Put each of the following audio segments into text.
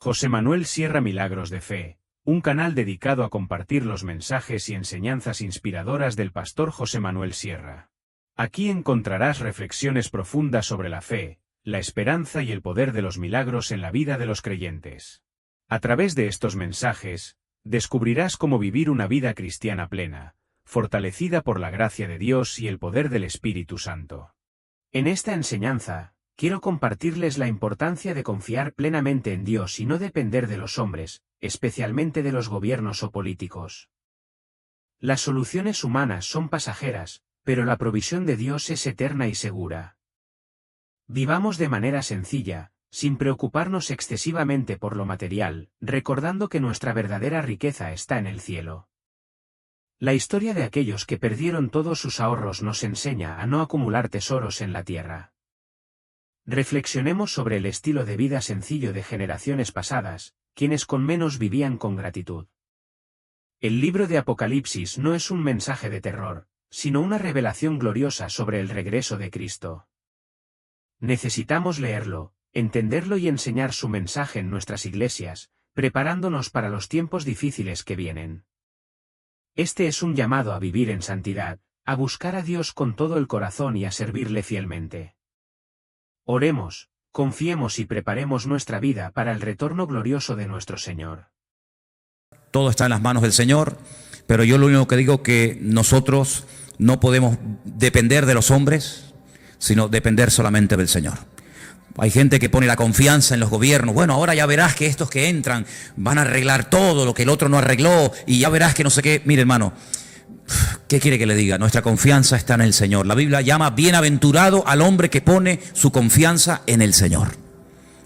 José Manuel Sierra Milagros de Fe, un canal dedicado a compartir los mensajes y enseñanzas inspiradoras del pastor José Manuel Sierra. Aquí encontrarás reflexiones profundas sobre la fe, la esperanza y el poder de los milagros en la vida de los creyentes. A través de estos mensajes, descubrirás cómo vivir una vida cristiana plena, fortalecida por la gracia de Dios y el poder del Espíritu Santo. En esta enseñanza, quiero compartirles la importancia de confiar plenamente en Dios y no depender de los hombres, especialmente de los gobiernos o políticos. Las soluciones humanas son pasajeras, pero la provisión de Dios es eterna y segura. Vivamos de manera sencilla, sin preocuparnos excesivamente por lo material, recordando que nuestra verdadera riqueza está en el cielo. La historia de aquellos que perdieron todos sus ahorros nos enseña a no acumular tesoros en la tierra. Reflexionemos sobre el estilo de vida sencillo de generaciones pasadas, quienes con menos vivían con gratitud. El libro de Apocalipsis no es un mensaje de terror, sino una revelación gloriosa sobre el regreso de Cristo. Necesitamos leerlo, entenderlo y enseñar su mensaje en nuestras iglesias, preparándonos para los tiempos difíciles que vienen. Este es un llamado a vivir en santidad, a buscar a Dios con todo el corazón y a servirle fielmente. Oremos, confiemos y preparemos nuestra vida para el retorno glorioso de nuestro Señor. Todo está en las manos del Señor, pero yo lo único que digo es que nosotros no podemos depender de los hombres, sino depender solamente del Señor. Hay gente que pone la confianza en los gobiernos. Bueno, ahora ya verás que estos que entran van a arreglar todo lo que el otro no arregló y ya verás que no sé qué. Mire, hermano, ¿qué quiere que le diga? Nuestra confianza está en el Señor. La Biblia llama bienaventurado al hombre que pone su confianza en el Señor.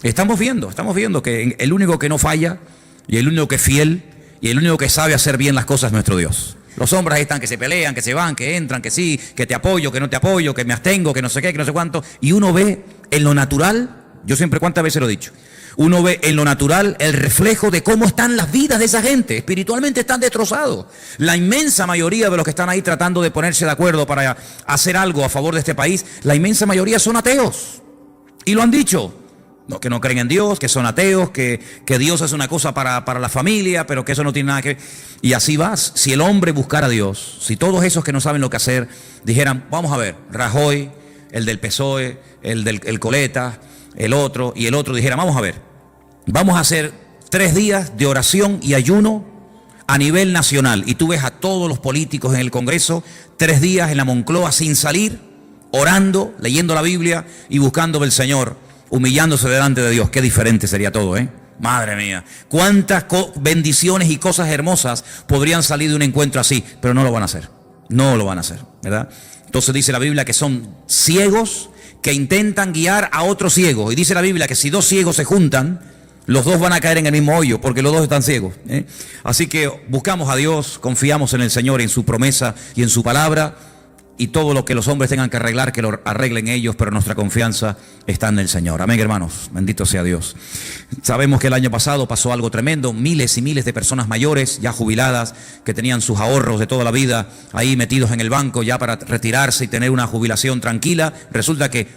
Estamos viendo que el único que no falla y el único que es fiel y el único que sabe hacer bien las cosas es nuestro Dios. Los hombres ahí están que se pelean, que se van, que entran, que sí, que te apoyo, que no te apoyo, que me abstengo, que no sé qué, que no sé cuánto. Y uno ve en lo natural, yo siempre cuántas veces lo he dicho, uno ve en lo natural el reflejo de cómo están las vidas de esa gente. Espiritualmente están destrozados. La inmensa mayoría de los que están ahí tratando de ponerse de acuerdo para hacer algo a favor de este país, la inmensa mayoría son ateos. Y lo han dicho. No, que no creen en Dios, que son ateos, que Dios es una cosa para la familia, pero que eso no tiene nada que ver. Y así vas. Si el hombre buscara a Dios, si todos esos que no saben lo que hacer dijeran, vamos a ver, Rajoy, el del PSOE, el Coleta, el otro y el otro, dijeran, vamos a ver, vamos a hacer 3 días de oración y ayuno a nivel nacional. Y tú ves a todos los políticos en el Congreso, 3 días en la Moncloa sin salir, orando, leyendo la Biblia y buscando al Señor, humillándose delante de Dios. Qué diferente sería todo, ¿eh? Madre mía, cuántas bendiciones y cosas hermosas podrían salir de un encuentro así, pero no lo van a hacer, ¿verdad? Entonces dice la Biblia que son ciegos que intentan guiar a otros ciegos, y dice la Biblia que si 2 ciegos se juntan, los 2 van a caer en el mismo hoyo, porque los 2 están ciegos, ¿eh? Así que buscamos a Dios, confiamos en el Señor, en su promesa y en su palabra, y todo lo que los hombres tengan que arreglar, que lo arreglen ellos, pero nuestra confianza está en el Señor. Amén, hermanos, bendito sea Dios. Sabemos que el año pasado pasó algo tremendo, miles y miles de personas mayores, ya jubiladas, que tenían sus ahorros de toda la vida ahí metidos en el banco ya para retirarse y tener una jubilación tranquila. Resulta que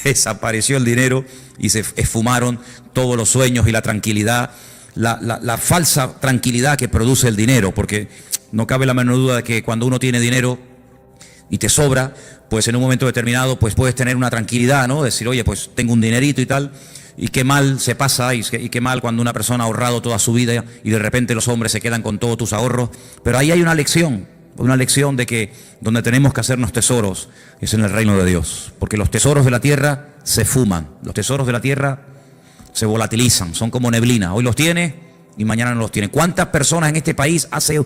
desapareció el dinero y se esfumaron todos los sueños y la tranquilidad, la falsa tranquilidad que produce el dinero, porque no cabe la menor duda de que cuando uno tiene dinero y te sobra, pues en un momento determinado pues puedes tener una tranquilidad, ¿no? Decir, oye, pues tengo un dinerito y tal, y qué mal se pasa, y qué mal cuando una persona ha ahorrado toda su vida y de repente los hombres se quedan con todos tus ahorros. Pero ahí hay una lección de que donde tenemos que hacernos tesoros es en el reino de Dios, porque los tesoros de la tierra se fuman, los tesoros de la tierra se volatilizan, son como neblina, hoy los tienes y mañana no los tienes. ¿Cuántas personas en este país hace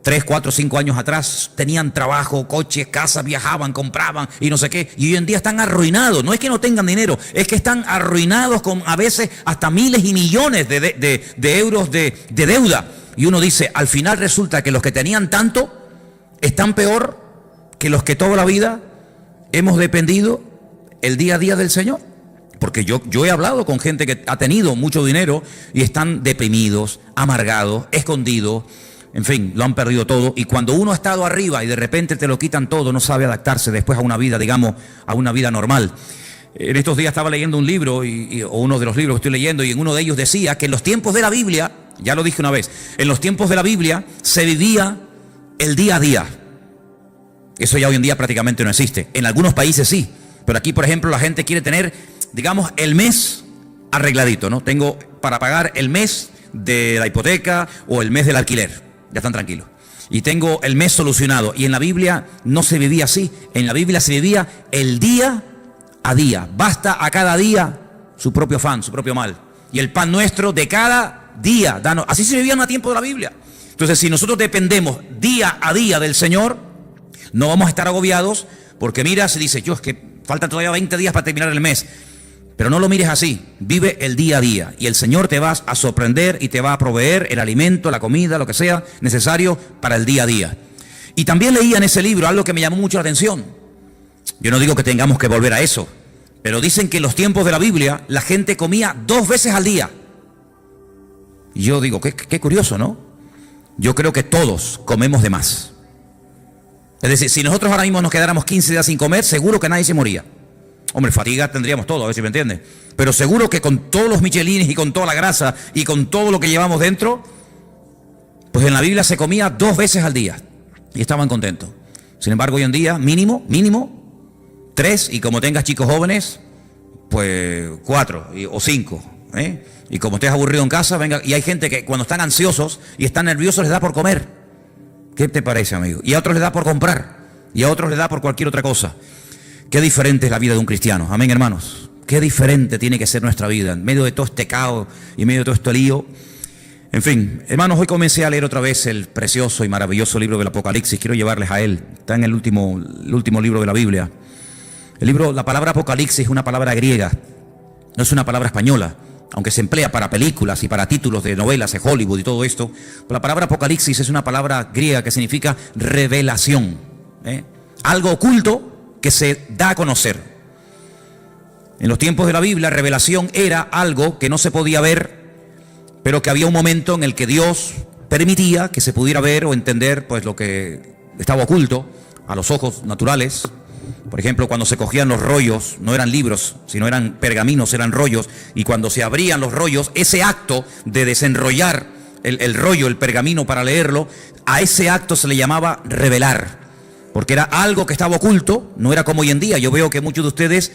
3, 4, 5 años atrás tenían trabajo, coches, casas, viajaban, compraban y no sé qué, y hoy en día están arruinados? No es que no tengan dinero, es que están arruinados con a veces hasta miles y millones de euros de deuda. Y uno dice, al final resulta que los que tenían tanto están peor que los que toda la vida hemos dependido el día a día del Señor. Porque yo he hablado con gente que ha tenido mucho dinero y están deprimidos, amargados, escondidos. En fin, lo han perdido todo, y cuando uno ha estado arriba y de repente te lo quitan todo, no sabe adaptarse después a una vida, digamos, a una vida normal. En estos días estaba leyendo un libro, o uno de los libros que estoy leyendo, y en uno de ellos decía que en los tiempos de la Biblia, ya lo dije una vez, en los tiempos de la Biblia se vivía el día a día. Eso ya hoy en día prácticamente no existe. En algunos países sí, pero aquí, por ejemplo, la gente quiere tener, digamos, el mes arregladito, ¿no? Tengo para pagar el mes de la hipoteca o el mes del alquiler, ya están tranquilos. Y tengo el mes solucionado. Y en la Biblia no se vivía así. En la Biblia se vivía el día a día. Basta a cada día su propio afán, su propio mal. Y el pan nuestro de cada día, danos. Así se vivía en el tiempo de la Biblia. Entonces, si nosotros dependemos día a día del Señor, no vamos a estar agobiados, porque mira, se dice, yo es que faltan todavía 20 días para terminar el mes. Pero no lo mires así, vive el día a día y el Señor te va a sorprender y te va a proveer el alimento, la comida, lo que sea necesario para el día a día. Y también leía en ese libro algo que me llamó mucho la atención. Yo no digo que tengamos que volver a eso, pero dicen que en los tiempos de la Biblia la gente comía 2 veces al día. Y yo digo, qué curioso, ¿no? Yo creo que todos comemos de más. Es decir, si nosotros ahora mismo nos quedáramos 15 días sin comer, seguro que nadie se moría. Hombre, fatiga tendríamos todo, a ver si me entiendes. Pero seguro que con todos los michelines y con toda la grasa y con todo lo que llevamos dentro, pues en la Biblia se comía 2 veces al día y estaban contentos. Sin embargo, hoy en día, mínimo 3, y como tengas chicos jóvenes, pues 4 o 5, ¿eh? Y como estés aburrido en casa, venga. Y hay gente que cuando están ansiosos y están nerviosos les da por comer. ¿Qué te parece, amigo? Y a otros les da por comprar, y a otros les da por cualquier otra cosa. Qué diferente es la vida de un cristiano, amén, hermanos. Qué diferente tiene que ser nuestra vida en medio de todo este caos y en medio de todo este lío. En fin, hermanos, hoy comencé a leer otra vez el precioso y maravilloso libro del Apocalipsis. Quiero llevarles a él. Está en el último libro de la Biblia. La palabra Apocalipsis es una palabra griega, no es una palabra española, aunque se emplea para películas y para títulos de novelas de Hollywood y todo esto. Pero la palabra Apocalipsis es una palabra griega que significa revelación, algo oculto que se da a conocer. En los tiempos de la Biblia, revelación era algo que no se podía ver, pero que había un momento en el que Dios permitía que se pudiera ver o entender pues lo que estaba oculto a los ojos naturales. Por ejemplo, cuando se cogían los rollos, no eran libros, sino eran pergaminos, eran rollos, y cuando se abrían los rollos, ese acto de desenrollar el rollo, el pergamino para leerlo, a ese acto se le llamaba revelar. Porque era algo que estaba oculto, no era como hoy en día. Yo veo que muchos de ustedes,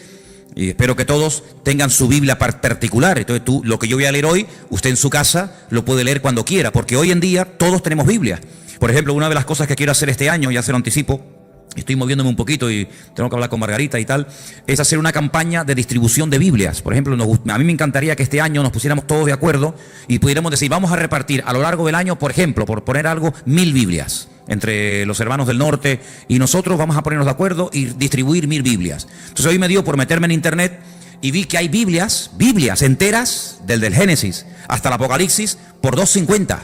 y espero que todos, tengan su Biblia particular. Entonces lo que yo voy a leer hoy, usted en su casa lo puede leer cuando quiera, porque hoy en día todos tenemos Biblia. Por ejemplo, una de las cosas que quiero hacer este año, ya se lo anticipo, estoy moviéndome un poquito y tengo que hablar con Margarita y tal, es hacer una campaña de distribución de Biblias. Por ejemplo, a mí me encantaría que este año nos pusiéramos todos de acuerdo y pudiéramos decir, vamos a repartir a lo largo del año, por ejemplo, por poner algo, 1000 Biblias. Entre los hermanos del norte y nosotros vamos a ponernos de acuerdo y distribuir 1000 Biblias. Entonces hoy me dio por meterme en internet y vi que hay Biblias enteras, del Génesis hasta el Apocalipsis, por $2.50.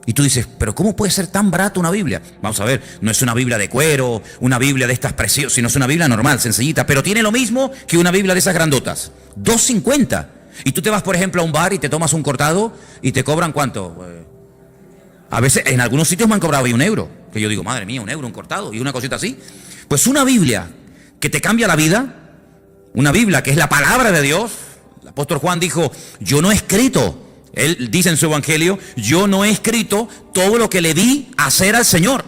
Y tú dices, pero ¿cómo puede ser tan barato una Biblia? Vamos a ver, no es una Biblia de cuero, una Biblia de estas preciosas, sino es una Biblia normal, sencillita, pero tiene lo mismo que una Biblia de esas grandotas, $2.50. Y tú te vas, por ejemplo, a un bar y te tomas un cortado y te cobran ¿cuánto? A veces, en algunos sitios me han cobrado ahí €1, que yo digo, madre mía, €1 un cortado y una cosita así. Pues una Biblia que te cambia la vida, una Biblia que es la palabra de Dios. El apóstol Juan dijo, yo no he escrito, él dice en su evangelio, yo no he escrito todo lo que le di a hacer al Señor.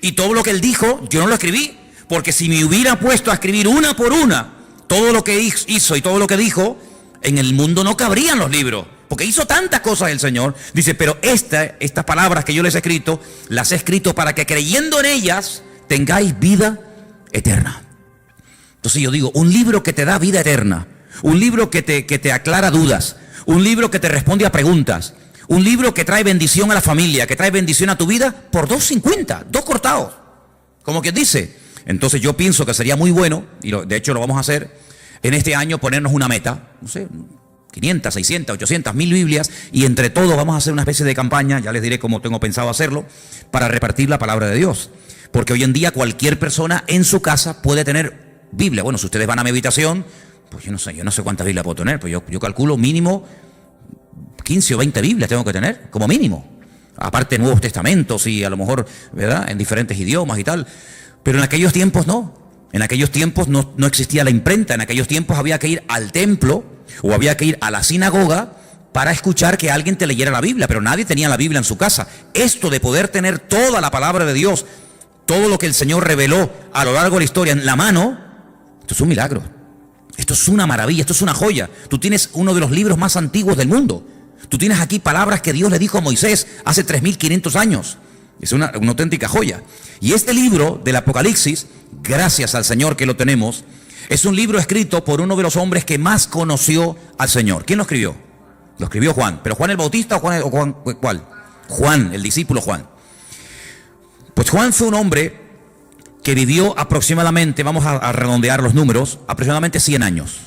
Y todo lo que él dijo, yo no lo escribí, porque si me hubiera puesto a escribir una por una todo lo que hizo y todo lo que dijo, en el mundo no cabrían los libros. Porque hizo tantas cosas el Señor. Dice, pero estas palabras que yo les he escrito, las he escrito para que creyendo en ellas tengáis vida eterna. Entonces yo digo, un libro que te da vida eterna, un libro que te aclara dudas, un libro que te responde a preguntas, un libro que trae bendición a la familia, que trae bendición a tu vida, por $2.50, 2 cortados. Como quien dice. Entonces yo pienso que sería muy bueno, y de hecho lo vamos a hacer, en este año ponernos una meta, no sé, 500, 600, 800, 1000 Biblias, y entre todos vamos a hacer una especie de campaña, ya les diré cómo tengo pensado hacerlo, para repartir la palabra de Dios. Porque hoy en día cualquier persona en su casa puede tener Biblia. Bueno, si ustedes van a mi habitación, pues yo no sé cuántas Biblias puedo tener, pues yo calculo mínimo 15 o 20 Biblias tengo que tener, como mínimo. Aparte Nuevos Testamentos y a lo mejor, ¿verdad?, en diferentes idiomas y tal. Pero en aquellos tiempos no. En aquellos tiempos no existía la imprenta, en aquellos tiempos había que ir al templo o había que ir a la sinagoga para escuchar que alguien te leyera la Biblia, pero nadie tenía la Biblia en su casa. Esto de poder tener toda la palabra de Dios, todo lo que el Señor reveló a lo largo de la historia en la mano, esto es un milagro, esto es una maravilla, esto es una joya. Tú tienes uno de los libros más antiguos del mundo. Tú tienes aquí palabras que Dios le dijo a Moisés hace 3.500 años. Es una auténtica joya. Y este libro del Apocalipsis, gracias al Señor que lo tenemos, es un libro escrito por uno de los hombres que más conoció al Señor. ¿Quién lo escribió? Lo escribió Juan. ¿Pero Juan el Bautista o Juan cuál? Juan, el discípulo Juan. Pues Juan fue un hombre que vivió aproximadamente, vamos a redondear los números, aproximadamente 100 años.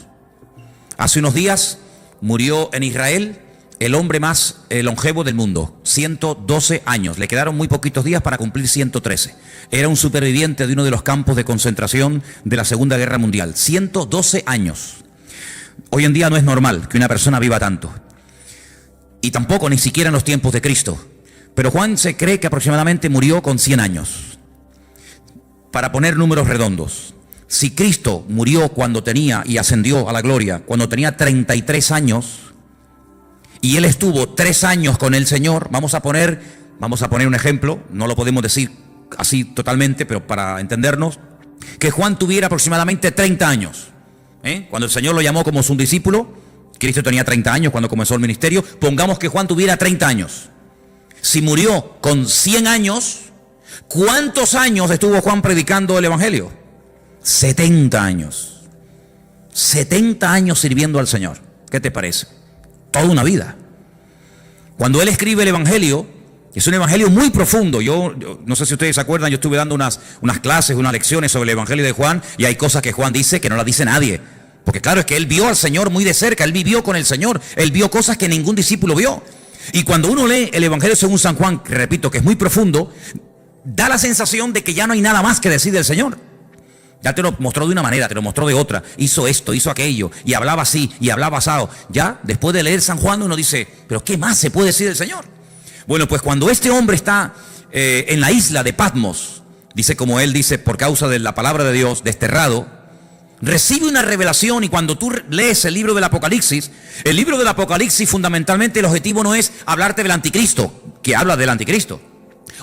Hace unos días murió en Israel el hombre más longevo del mundo, 112 años. Le quedaron muy poquitos días para cumplir 113. Era un superviviente de uno de los campos de concentración de la Segunda Guerra Mundial. 112 años. Hoy en día no es normal que una persona viva tanto. Y tampoco ni siquiera en los tiempos de Cristo. Pero Juan se cree que aproximadamente murió con 100 años. Para poner números redondos, si Cristo murió cuando tenía y ascendió a la gloria, cuando tenía 33 años, y él estuvo 3 años con el Señor, vamos a poner un ejemplo, no lo podemos decir así totalmente, pero para entendernos, que Juan tuviera aproximadamente 30 años. Cuando el Señor lo llamó como su discípulo, Cristo tenía 30 años cuando comenzó el ministerio, pongamos que Juan tuviera 30 años. Si murió con 100 años, ¿cuántos años estuvo Juan predicando el Evangelio? 70 años. 70 años sirviendo al Señor. ¿Qué te parece? Toda una vida. Cuando él escribe el Evangelio, es un Evangelio muy profundo. Yo no sé si ustedes se acuerdan, yo estuve dando unas clases, unas lecciones sobre el Evangelio de Juan, y hay cosas que Juan dice que no las dice nadie. Porque claro, es que él vio al Señor muy de cerca, él vivió con el Señor, él vio cosas que ningún discípulo vio. Y cuando uno lee el Evangelio según San Juan, que repito que es muy profundo, da la sensación de que ya no hay nada más que decir del Señor. Ya te lo mostró de una manera, te lo mostró de otra, hizo esto, hizo aquello, y hablaba así, y hablaba asado. Ya, después de leer San Juan, uno dice, ¿pero qué más se puede decir del Señor? Bueno, pues cuando este hombre está en la isla de Patmos, dice como él dice, por causa de la palabra de Dios, desterrado, recibe una revelación. Y cuando tú lees el libro del Apocalipsis fundamentalmente el objetivo no es hablarte del anticristo, que habla del anticristo,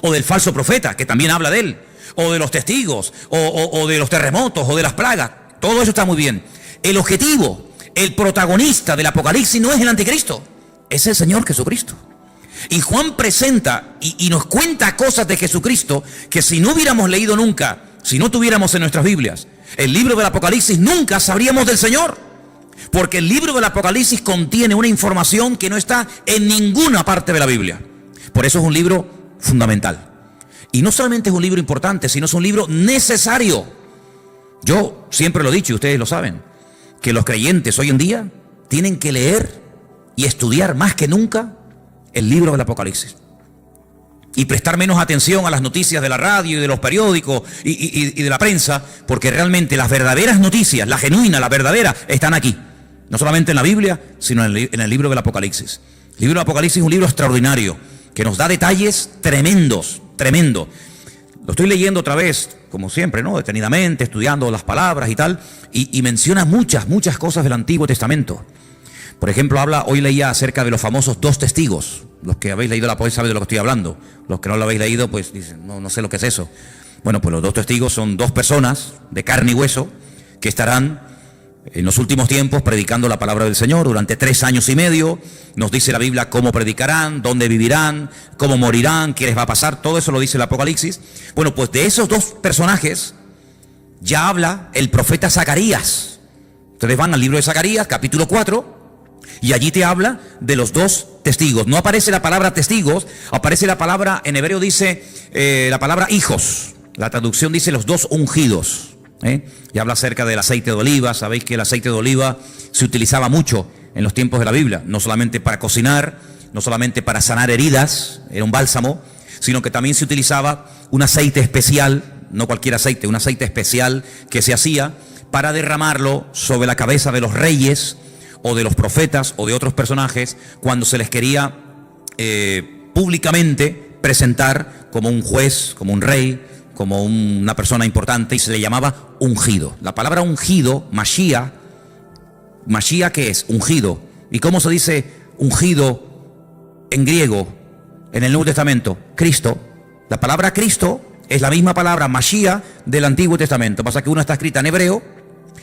o del falso profeta, que también habla de él, o de los testigos, o de los terremotos, o de las plagas. Todo eso está muy bien. El objetivo, el protagonista del Apocalipsis no es el anticristo, es el Señor Jesucristo. Y Juan presenta y nos cuenta cosas de Jesucristo que si no hubiéramos leído nunca, si no tuviéramos en nuestras Biblias el libro del Apocalipsis, nunca sabríamos del Señor. Porque el libro del Apocalipsis contiene una información que no está en ninguna parte de la Biblia. Por eso es un libro fundamental. Y no solamente es un libro importante, sino es un libro necesario. Yo siempre lo he dicho y ustedes lo saben, que los creyentes hoy en día tienen que leer y estudiar más que nunca el libro del Apocalipsis. Y prestar menos atención a las noticias de la radio y de los periódicos y de la prensa, porque realmente las verdaderas noticias, la genuina, la verdadera, están aquí. No solamente en la Biblia, sino en el libro del Apocalipsis. El libro del Apocalipsis es un libro extraordinario, que nos da detalles tremendos, tremendo. Lo estoy leyendo otra vez, como siempre, ¿no? Detenidamente, estudiando las palabras y tal, y menciona muchas cosas del Antiguo Testamento. Por ejemplo, hoy leía acerca de los famosos 2 testigos. Los que habéis leído la poesía saben de lo que estoy hablando. Los que no lo habéis leído, pues dicen, no sé lo que es eso. Bueno, pues los 2 testigos son 2 personas de carne y hueso que estarán en los últimos tiempos predicando la palabra del Señor durante 3 años y medio. Nos dice la Biblia cómo predicarán, dónde vivirán, cómo morirán, qué les va a pasar. Todo eso lo dice el Apocalipsis. Bueno, pues de esos 2 personajes ya habla el profeta Zacarías. Ustedes van al libro de Zacarías, capítulo 4, y allí te habla de los 2 testigos. No aparece la palabra testigos, aparece la palabra, en hebreo dice la palabra hijos. La traducción dice los 2 ungidos. Y habla acerca del aceite de oliva. Sabéis que el aceite de oliva se utilizaba mucho en los tiempos de la Biblia, no solamente para cocinar, no solamente para sanar heridas, era un bálsamo, sino que también se utilizaba un aceite especial, no cualquier aceite, un aceite especial que se hacía para derramarlo sobre la cabeza de los reyes o de los profetas o de otros personajes cuando se les quería públicamente presentar como un juez, como un rey, como una persona importante y se le llamaba ungido. La palabra ungido, Mashiach, ¿qué es? Ungido. ¿Y cómo se dice ungido en griego en el Nuevo Testamento? Cristo. La palabra Cristo es la misma palabra Mashiach del Antiguo Testamento. Pasa que una está escrita en hebreo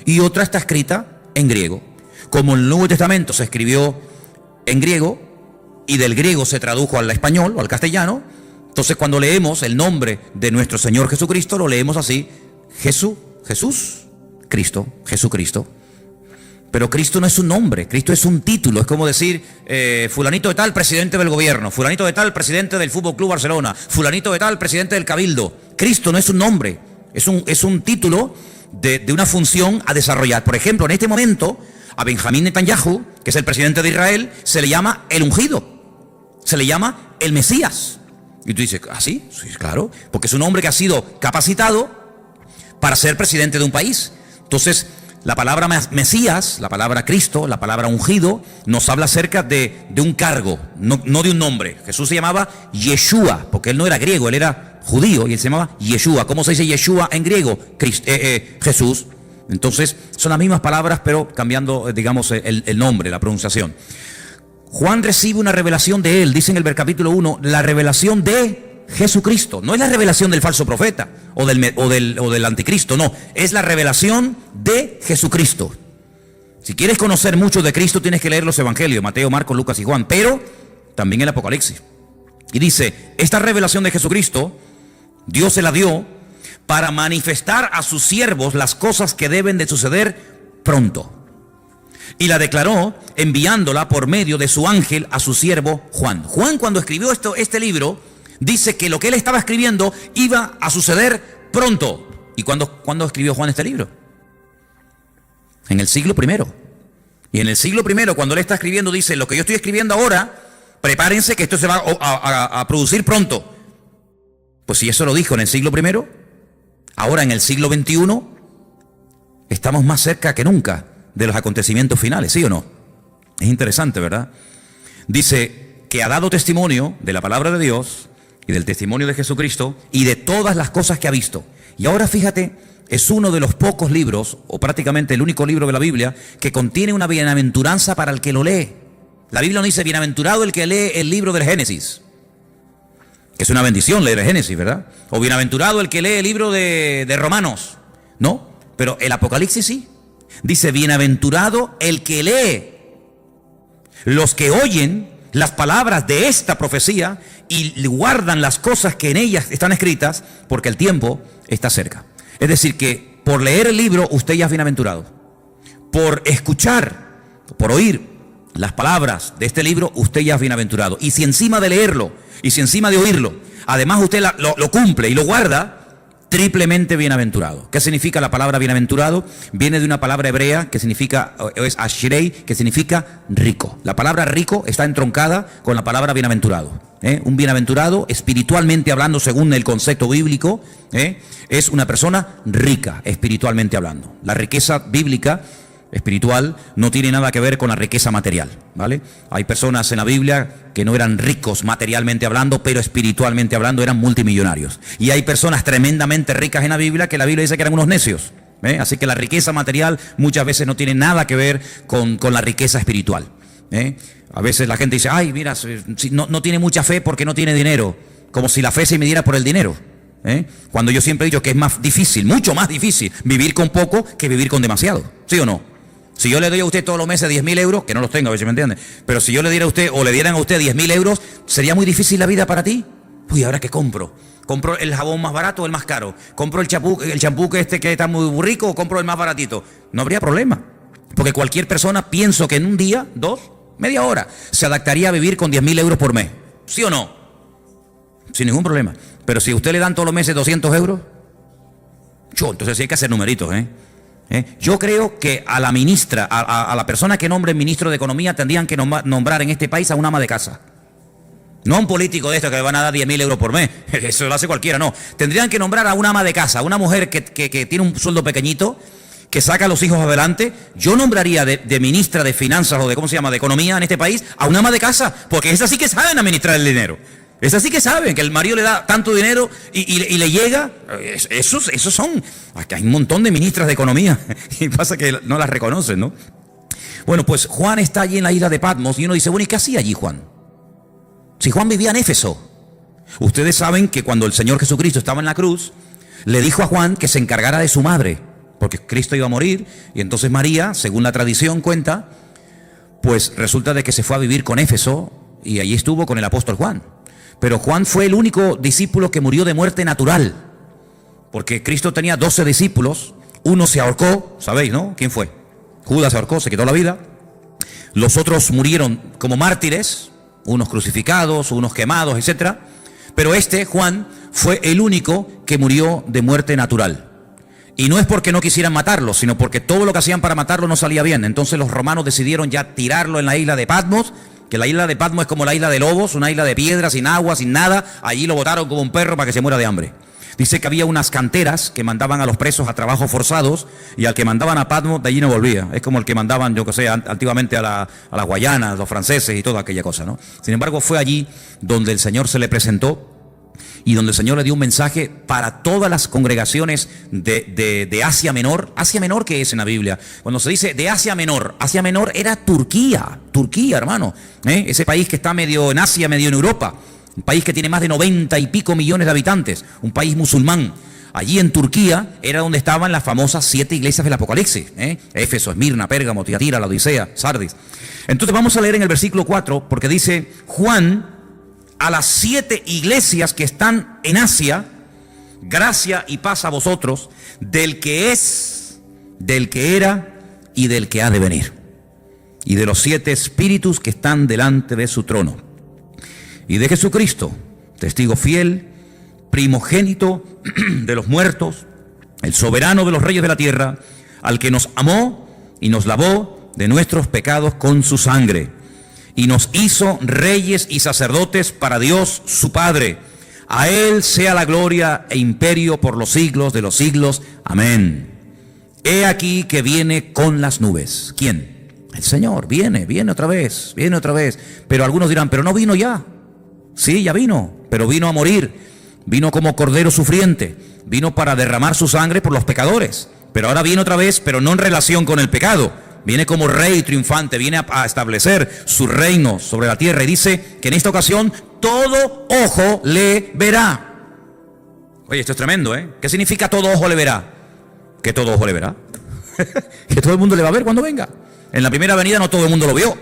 y otra está escrita en griego. Como el Nuevo Testamento se escribió en griego y del griego se tradujo al español o al castellano, entonces cuando leemos el nombre de nuestro Señor Jesucristo, lo leemos así: Jesús, Cristo, Jesucristo. Pero Cristo no es un nombre, Cristo es un título. Es como decir, fulanito de tal, presidente del gobierno, fulanito de tal, presidente del Fútbol Club Barcelona, fulanito de tal, presidente del Cabildo. Cristo no es un nombre, es un título de una función a desarrollar. Por ejemplo, en este momento, a Benjamín Netanyahu, que es el presidente de Israel, se le llama el ungido, se le llama el Mesías. Y tú dices, ¿ah, sí? Sí, claro, porque es un hombre que ha sido capacitado para ser presidente de un país. Entonces, la palabra Mesías, la palabra Cristo, la palabra ungido, nos habla acerca de un cargo, no de un nombre. Jesús se llamaba Yeshua, porque él no era griego, él era judío y él se llamaba Yeshua. ¿Cómo se dice Yeshua en griego? Jesús. Entonces, son las mismas palabras, pero cambiando, digamos, el nombre, la pronunciación. Juan recibe una revelación de él, dice en el capítulo 1, la revelación de Jesucristo. No es la revelación del falso profeta o del anticristo, no. Es la revelación de Jesucristo. Si quieres conocer mucho de Cristo, tienes que leer los evangelios, Mateo, Marcos, Lucas y Juan, pero también el Apocalipsis. Y dice, esta revelación de Jesucristo, Dios se la dio para manifestar a sus siervos las cosas que deben de suceder pronto. Y la declaró enviándola por medio de su ángel a su siervo Juan. Juan, cuando escribió este libro, dice que lo que él estaba escribiendo iba a suceder pronto. ¿Y cuándo escribió Juan este libro? En el siglo I. Y en el siglo I, cuando él está escribiendo, dice, lo que yo estoy escribiendo ahora, prepárense que esto se va a producir pronto. Pues si eso lo dijo en el siglo I, ahora en el siglo XXI, estamos más cerca que nunca de los acontecimientos finales, ¿sí o no? Es interesante, ¿verdad? Dice que ha dado testimonio de la palabra de Dios y del testimonio de Jesucristo y de todas las cosas que ha visto. Y ahora fíjate, es uno de los pocos libros, o prácticamente el único libro de la Biblia, que contiene una bienaventuranza para el que lo lee. La Biblia no dice bienaventurado el que lee el libro del Génesis, que es una bendición leer el Génesis, ¿verdad? O bienaventurado el que lee el libro de Romanos, ¿no? Pero el Apocalipsis sí. Dice, bienaventurado el que lee, los que oyen las palabras de esta profecía y guardan las cosas que en ellas están escritas, porque el tiempo está cerca. Es decir, que por leer el libro usted ya es bienaventurado. Por escuchar, por oír las palabras de este libro, usted ya es bienaventurado. Y si encima de leerlo, y si encima de oírlo, además usted lo cumple y lo guarda, triplemente bienaventurado. ¿Qué significa la palabra bienaventurado? Viene de una palabra hebrea que significa, es ashrei, que significa rico. La palabra rico está entroncada con la palabra bienaventurado. Un bienaventurado, espiritualmente hablando, según el concepto bíblico, es una persona rica, espiritualmente hablando. La riqueza bíblica espiritual no tiene nada que ver con la riqueza material, ¿vale? Hay personas en la Biblia que no eran ricos materialmente hablando, pero espiritualmente hablando eran multimillonarios. Y hay personas tremendamente ricas en la Biblia que la Biblia dice que eran unos necios. Así que la riqueza material muchas veces no tiene nada que ver con la riqueza espiritual. A veces la gente dice, ay, mira, no tiene mucha fe porque no tiene dinero, como si la fe se midiera por el dinero. Cuando yo siempre he dicho que es más difícil, mucho más difícil, vivir con poco que vivir con demasiado, ¿sí o no? Si yo le doy a usted todos los meses 10.000 euros, que no los tengo, a ver si me entiende, pero si yo le diera a usted o le dieran a usted 10.000 euros, ¿sería muy difícil la vida para ti? Uy, ¿ahora qué compro? ¿Compro el jabón más barato o el más caro? ¿Compro el champú que está muy rico o compro el más baratito? No habría problema, porque cualquier persona, pienso que en un día, 2, media hora, se adaptaría a vivir con 10.000 euros por mes, ¿sí o no? Sin ningún problema. Pero si a usted le dan todos los meses 200 euros, entonces sí hay que hacer numeritos, Yo creo que a la ministra, a la persona que nombre ministro de Economía, tendrían que nombrar en este país a un ama de casa. No a un político de esto que le van a dar 10.000 euros por mes. Eso lo hace cualquiera, no. Tendrían que nombrar a una ama de casa, a una mujer que tiene un sueldo pequeñito, que saca a los hijos adelante. Yo nombraría de ministra de Finanzas o de, ¿cómo se llama?, de Economía en este país, a una ama de casa, porque esas sí que saben administrar el dinero. Es así que saben que el marido le da tanto dinero y le llega. Esos son. Aquí hay un montón de ministras de economía y pasa que no las reconocen, ¿no? Bueno, pues Juan está allí en la isla de Patmos y uno dice, bueno, ¿y qué hacía allí Juan? Si Juan vivía en Éfeso. Ustedes saben que cuando el Señor Jesucristo estaba en la cruz, le dijo a Juan que se encargara de su madre, porque Cristo iba a morir, y entonces María, según la tradición cuenta, pues resulta de que se fue a vivir con Éfeso y allí estuvo con el apóstol Juan. Pero Juan fue el único discípulo que murió de muerte natural, porque Cristo tenía 12 discípulos, uno se ahorcó, ¿sabéis, no? ¿Quién fue? Judas se ahorcó, se quitó la vida. Los otros murieron como mártires, unos crucificados, unos quemados, etc. Pero Juan, fue el único que murió de muerte natural. Y no es porque no quisieran matarlo, sino porque todo lo que hacían para matarlo no salía bien. Entonces los romanos decidieron ya tirarlo en la isla de Patmos, que la isla de Patmos es como la isla de Lobos, una isla de piedra, sin agua, sin nada. Allí lo botaron como un perro para que se muera de hambre. Dice que había unas canteras que mandaban a los presos a trabajos forzados y al que mandaban a Patmos de allí no volvía. Es como el que mandaban, yo que sé, antiguamente a las Guayanas, los franceses y toda aquella cosa, ¿no? Sin embargo, fue allí donde el Señor se le presentó y donde el Señor le dio un mensaje para todas las congregaciones de Asia Menor. Asia Menor, ¿qué es en la Biblia? Cuando se dice de Asia Menor era Turquía, hermano. Ese país que está medio en Asia, medio en Europa. Un país que tiene más de 90 y pico millones de habitantes, un país musulmán. Allí en Turquía era donde estaban las famosas 7 iglesias del Apocalipsis, Éfeso, Esmirna, Pérgamo, Tiatira, Laodicea, Sardis. Entonces vamos a leer en el versículo 4, porque dice, Juan, a las 7 iglesias que están en Asia, gracia y paz a vosotros, del que es, del que era y del que ha de venir, y de los 7 espíritus que están delante de su trono, y de Jesucristo, testigo fiel, primogénito de los muertos, el soberano de los reyes de la tierra, al que nos amó y nos lavó de nuestros pecados con su sangre, y nos hizo reyes y sacerdotes para Dios su Padre. A Él sea la gloria e imperio por los siglos de los siglos. Amén. He aquí que viene con las nubes. ¿Quién? El Señor. Viene otra vez, Pero algunos dirán, pero no vino ya. Sí, ya vino, pero vino a morir. Vino como cordero sufriente. Vino para derramar su sangre por los pecadores. Pero ahora viene otra vez, pero no en relación con el pecado. Viene como rey triunfante, viene a establecer su reino sobre la tierra. Y dice que en esta ocasión todo ojo le verá. Oye, esto es tremendo, ¿eh? ¿Qué significa todo ojo le verá? Que todo ojo le verá. Que todo el mundo le va a ver cuando venga. En la primera venida no todo el mundo lo vio.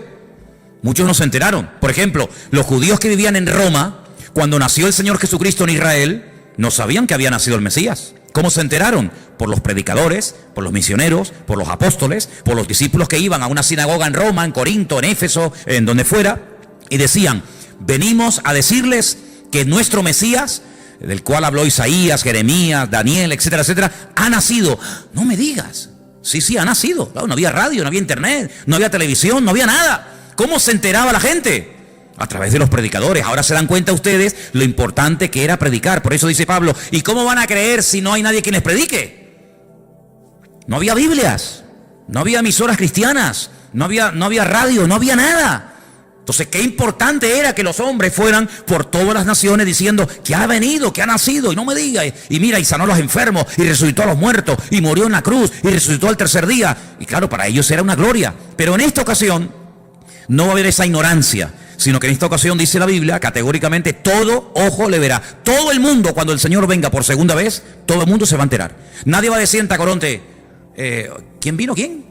Muchos no se enteraron. Por ejemplo, los judíos que vivían en Roma, cuando nació el Señor Jesucristo en Israel, no sabían que había nacido el Mesías. ¿Cómo se enteraron? Por los predicadores, por los misioneros, por los apóstoles, por los discípulos que iban a una sinagoga en Roma, en Corinto, en Éfeso, en donde fuera, y decían, venimos a decirles que nuestro Mesías, del cual habló Isaías, Jeremías, Daniel, etcétera, etcétera, ha nacido. No me digas. Sí, ha nacido. Claro, no había radio, no había internet, no había televisión, no había nada. ¿Cómo se enteraba la gente? A través de los predicadores. Ahora se dan cuenta ustedes lo importante que era predicar. Por eso dice Pablo, ¿y cómo van a creer si no hay nadie quien les predique? No había Biblias, no había emisoras cristianas, no había radio, no había nada. Entonces, qué importante era que los hombres fueran por todas las naciones diciendo que ha venido, que ha nacido, y no me diga, y mira, y sanó a los enfermos, y resucitó a los muertos, y murió en la cruz, y resucitó al tercer día. Y claro, para ellos era una gloria. Pero en esta ocasión no va a haber esa ignorancia, sino que en esta ocasión dice la Biblia, categóricamente, todo ojo le verá. Todo el mundo, cuando el Señor venga por segunda vez, todo el mundo se va a enterar. Nadie va a decir en Tacoronte, ¿quién vino? ¿Quién?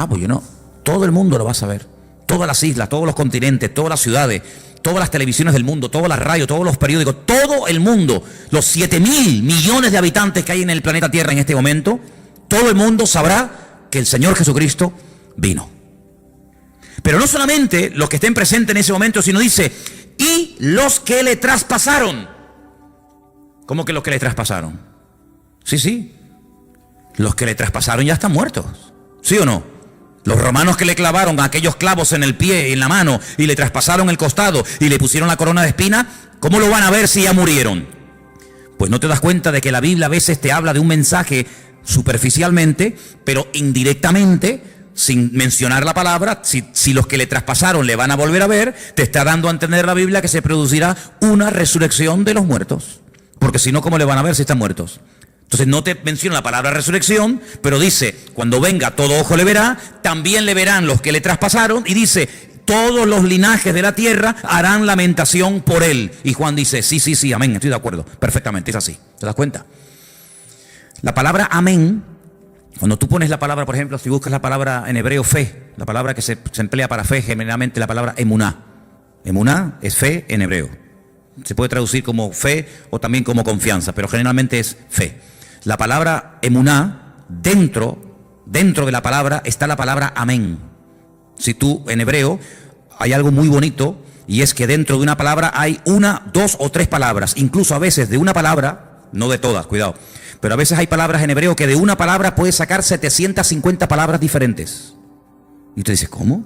Pues yo no. Todo el mundo lo va a saber. Todas las islas, todos los continentes, todas las ciudades, todas las televisiones del mundo, todas las radios, todos los periódicos, todo el mundo, los 7.000 millones de habitantes que hay en el planeta Tierra en este momento, todo el mundo sabrá que el Señor Jesucristo vino. Pero no solamente los que estén presentes en ese momento, sino dice, y los que le traspasaron. ¿Cómo que los que le traspasaron? Sí. Los que le traspasaron ya están muertos. ¿Sí o no? Los romanos que le clavaron aquellos clavos en el pie y en la mano y le traspasaron el costado y le pusieron la corona de espina, ¿cómo lo van a ver si ya murieron? Pues no te das cuenta de que la Biblia a veces te habla de un mensaje superficialmente, pero indirectamente sin mencionar la palabra, si los que le traspasaron le van a volver a ver, te está dando a entender la Biblia que se producirá una resurrección de los muertos. Porque si no, ¿cómo le van a ver si están muertos? Entonces no te menciona la palabra resurrección, pero dice, cuando venga todo ojo le verá, también le verán los que le traspasaron, y dice, todos los linajes de la tierra harán lamentación por él. Y Juan dice, sí, amén, estoy de acuerdo, perfectamente, es así. ¿Te das cuenta? La palabra amén, cuando tú pones la palabra, por ejemplo, si buscas la palabra en hebreo fe, la palabra que se emplea para fe, generalmente la palabra emuná. Emuná es fe en hebreo. Se puede traducir como fe o también como confianza, pero generalmente es fe. La palabra emuná, dentro de la palabra está la palabra amén. Si tú en hebreo hay algo muy bonito, y es que dentro de una palabra hay una, dos o tres palabras. Incluso a veces de una palabra, no de todas, cuidado, pero a veces hay palabras en hebreo que de una palabra puedes sacar 750 palabras diferentes. Y usted dice, ¿cómo?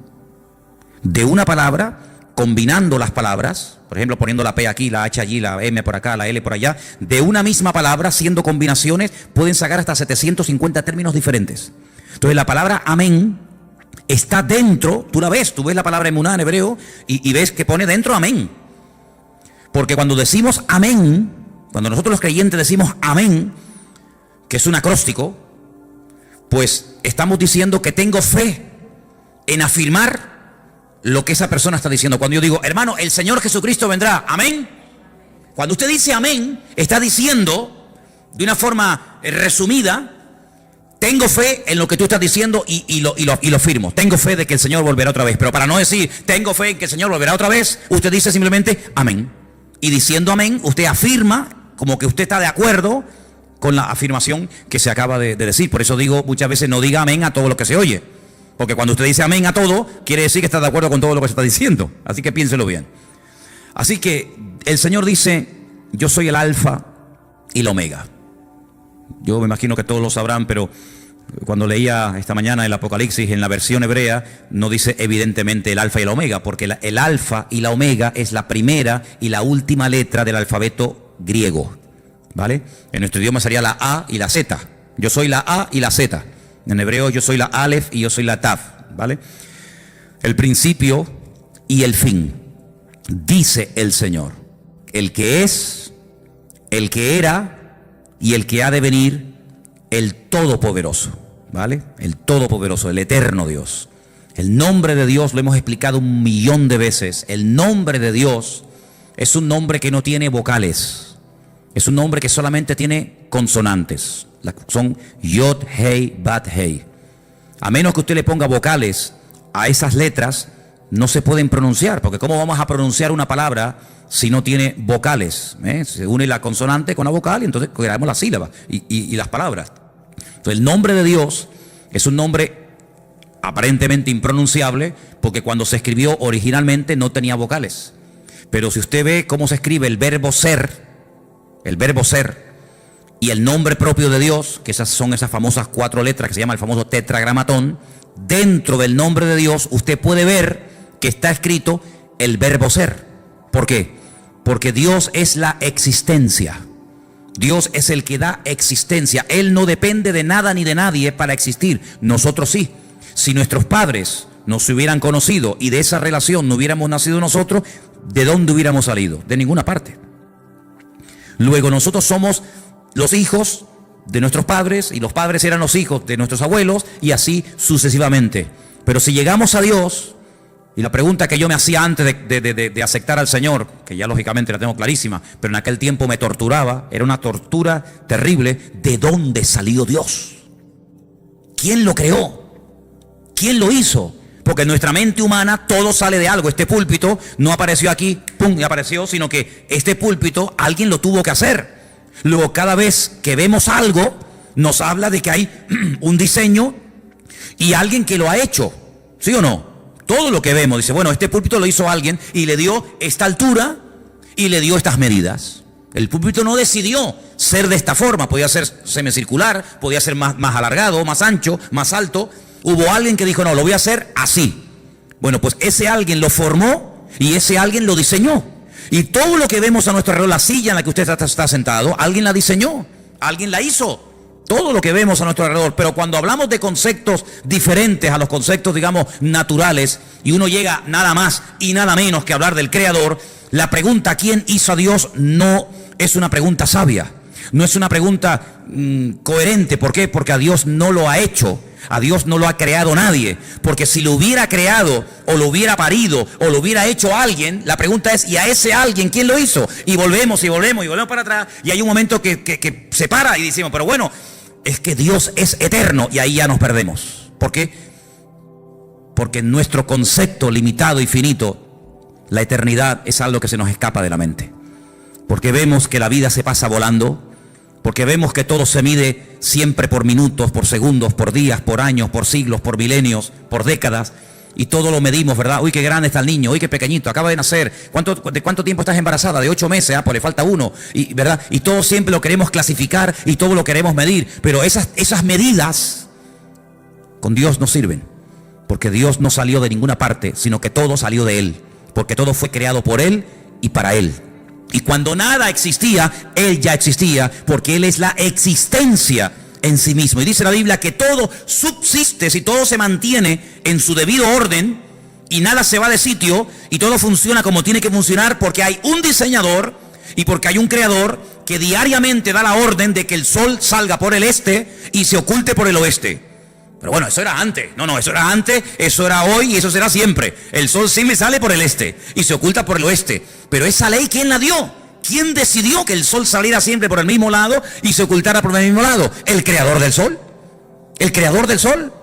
De una palabra, combinando las palabras, por ejemplo, poniendo la P aquí, la H allí, la M por acá, la L por allá, de una misma palabra, haciendo combinaciones, pueden sacar hasta 750 términos diferentes. Entonces la palabra amén está dentro, tú ves la palabra emuná en hebreo y ves que pone dentro amén. Porque cuando decimos amén, cuando nosotros los creyentes decimos amén, que es un acróstico, pues estamos diciendo que tengo fe en afirmar lo que esa persona está diciendo. Cuando yo digo, hermano, el Señor Jesucristo vendrá, amén. Cuando usted dice amén, está diciendo de una forma resumida, tengo fe en lo que tú estás diciendo y lo firmo. Tengo fe de que el Señor volverá otra vez. Pero para no decir, tengo fe en que el Señor volverá otra vez, usted dice simplemente amén. Y diciendo amén, usted afirma como que usted está de acuerdo con la afirmación que se acaba de decir. Por eso digo muchas veces, no diga amén a todo lo que se oye. Porque cuando usted dice amén a todo, quiere decir que está de acuerdo con todo lo que se está diciendo. Así que piénselo bien. Así que el Señor dice, yo soy el alfa y el omega. Yo me imagino que todos lo sabrán, pero cuando leía esta mañana el Apocalipsis en la versión hebrea, no dice evidentemente el alfa y el omega, porque el alfa y la omega es la primera y la última letra del alfabeto griego, ¿vale? En nuestro idioma sería la A y la Z. Yo soy la A y la Z. En hebreo yo soy la Aleph y yo soy la Taf, ¿vale? El principio y el fin, dice el Señor, el que es, el que era y el que ha de venir, el Todopoderoso, ¿vale? El Todopoderoso, el eterno Dios. El nombre de Dios lo hemos explicado 1.000.000 de veces. El nombre de Dios es un nombre que no tiene vocales. Es un nombre que solamente tiene consonantes. Son Yod, Hei, Bat, Hei. A menos que usted le ponga vocales a esas letras, no se pueden pronunciar. Porque ¿cómo vamos a pronunciar una palabra si no tiene vocales? Se une la consonante con la vocal y entonces creamos las sílabas y las palabras. Entonces el nombre de Dios es un nombre aparentemente impronunciable porque cuando se escribió originalmente no tenía vocales. Pero si usted ve cómo se escribe el verbo ser y el nombre propio de Dios, que son esas famosas 4 letras que se llama el famoso tetragramatón, dentro del nombre de Dios usted puede ver que está escrito el verbo ser. ¿Por qué? Porque Dios es la existencia. Dios es el que da existencia. Él no depende de nada ni de nadie para existir. Nosotros sí. Si nuestros padres nos hubieran conocido y de esa relación no hubiéramos nacido nosotros, ¿de dónde hubiéramos salido? De ninguna parte. Luego nosotros somos los hijos de nuestros padres y los padres eran los hijos de nuestros abuelos y así sucesivamente. Pero si llegamos a Dios, y la pregunta que yo me hacía antes de aceptar al Señor, que ya lógicamente la tengo clarísima, pero en aquel tiempo me torturaba, era una tortura terrible, ¿de dónde salió Dios? ¿Quién lo creó? ¿Quién lo hizo? Porque en nuestra mente humana todo sale de algo. Este púlpito no apareció aquí, pum, y apareció, sino que este púlpito alguien lo tuvo que hacer. Luego cada vez que vemos algo, nos habla de que hay un diseño y alguien que lo ha hecho, ¿sí o no? Todo lo que vemos, dice, bueno, este púlpito lo hizo alguien y le dio esta altura y le dio estas medidas. El púlpito no decidió ser de esta forma, podía ser semicircular, podía ser más alargado, más ancho, más alto. Hubo alguien que dijo, no, lo voy a hacer así. Bueno, pues ese alguien lo formó y ese alguien lo diseñó. Y todo lo que vemos a nuestro alrededor, la silla en la que usted está sentado, alguien la diseñó, alguien la hizo. todo lo que vemos a nuestro alrededor. Pero cuando hablamos de conceptos diferentes a los conceptos, digamos, naturales, y uno llega nada más y nada menos que hablar del Creador, la pregunta ¿quién hizo a Dios? No es una pregunta sabia, no es una pregunta coherente. ¿Por qué? Porque a Dios no lo ha hecho, a Dios no lo ha creado nadie. Porque si lo hubiera creado, o lo hubiera parido, o lo hubiera hecho alguien, la pregunta es, ¿y a ese alguien quién lo hizo? Y volvemos para atrás, y hay un momento que se para y decimos, pero bueno, es que Dios es eterno, y ahí ya nos perdemos. ¿Por qué? Porque en nuestro concepto limitado y finito, la eternidad es algo que se nos escapa de la mente. Porque vemos que la vida se pasa volando, porque vemos que todo se mide siempre por minutos, por segundos, por días, por años, por siglos, por milenios, por décadas, y todo lo medimos, ¿verdad? Uy, qué grande está el niño, uy, qué pequeñito, acaba de nacer. ¿De cuánto tiempo estás embarazada? De 8 meses, pues le falta 1, y, ¿verdad? Y todo siempre lo queremos clasificar y todo lo queremos medir, pero esas medidas con Dios no sirven, porque Dios no salió de ninguna parte, sino que todo salió de Él, porque todo fue creado por Él y para Él. Y cuando nada existía, Él ya existía, porque Él es la existencia en sí mismo. Y dice la Biblia que todo subsiste, si todo se mantiene en su debido orden y nada se va de sitio y todo funciona como tiene que funcionar, porque hay un diseñador y porque hay un creador que diariamente da la orden de que el sol salga por el este y se oculte por el oeste. Pero bueno, eso era antes. No, eso era antes, eso era hoy y eso será siempre. El sol sí me sale por el este y se oculta por el oeste. Pero esa ley, ¿quién la dio? ¿Quién decidió que el sol saliera siempre por el mismo lado y se ocultara por el mismo lado? ¿El creador del sol? ¿El creador del sol?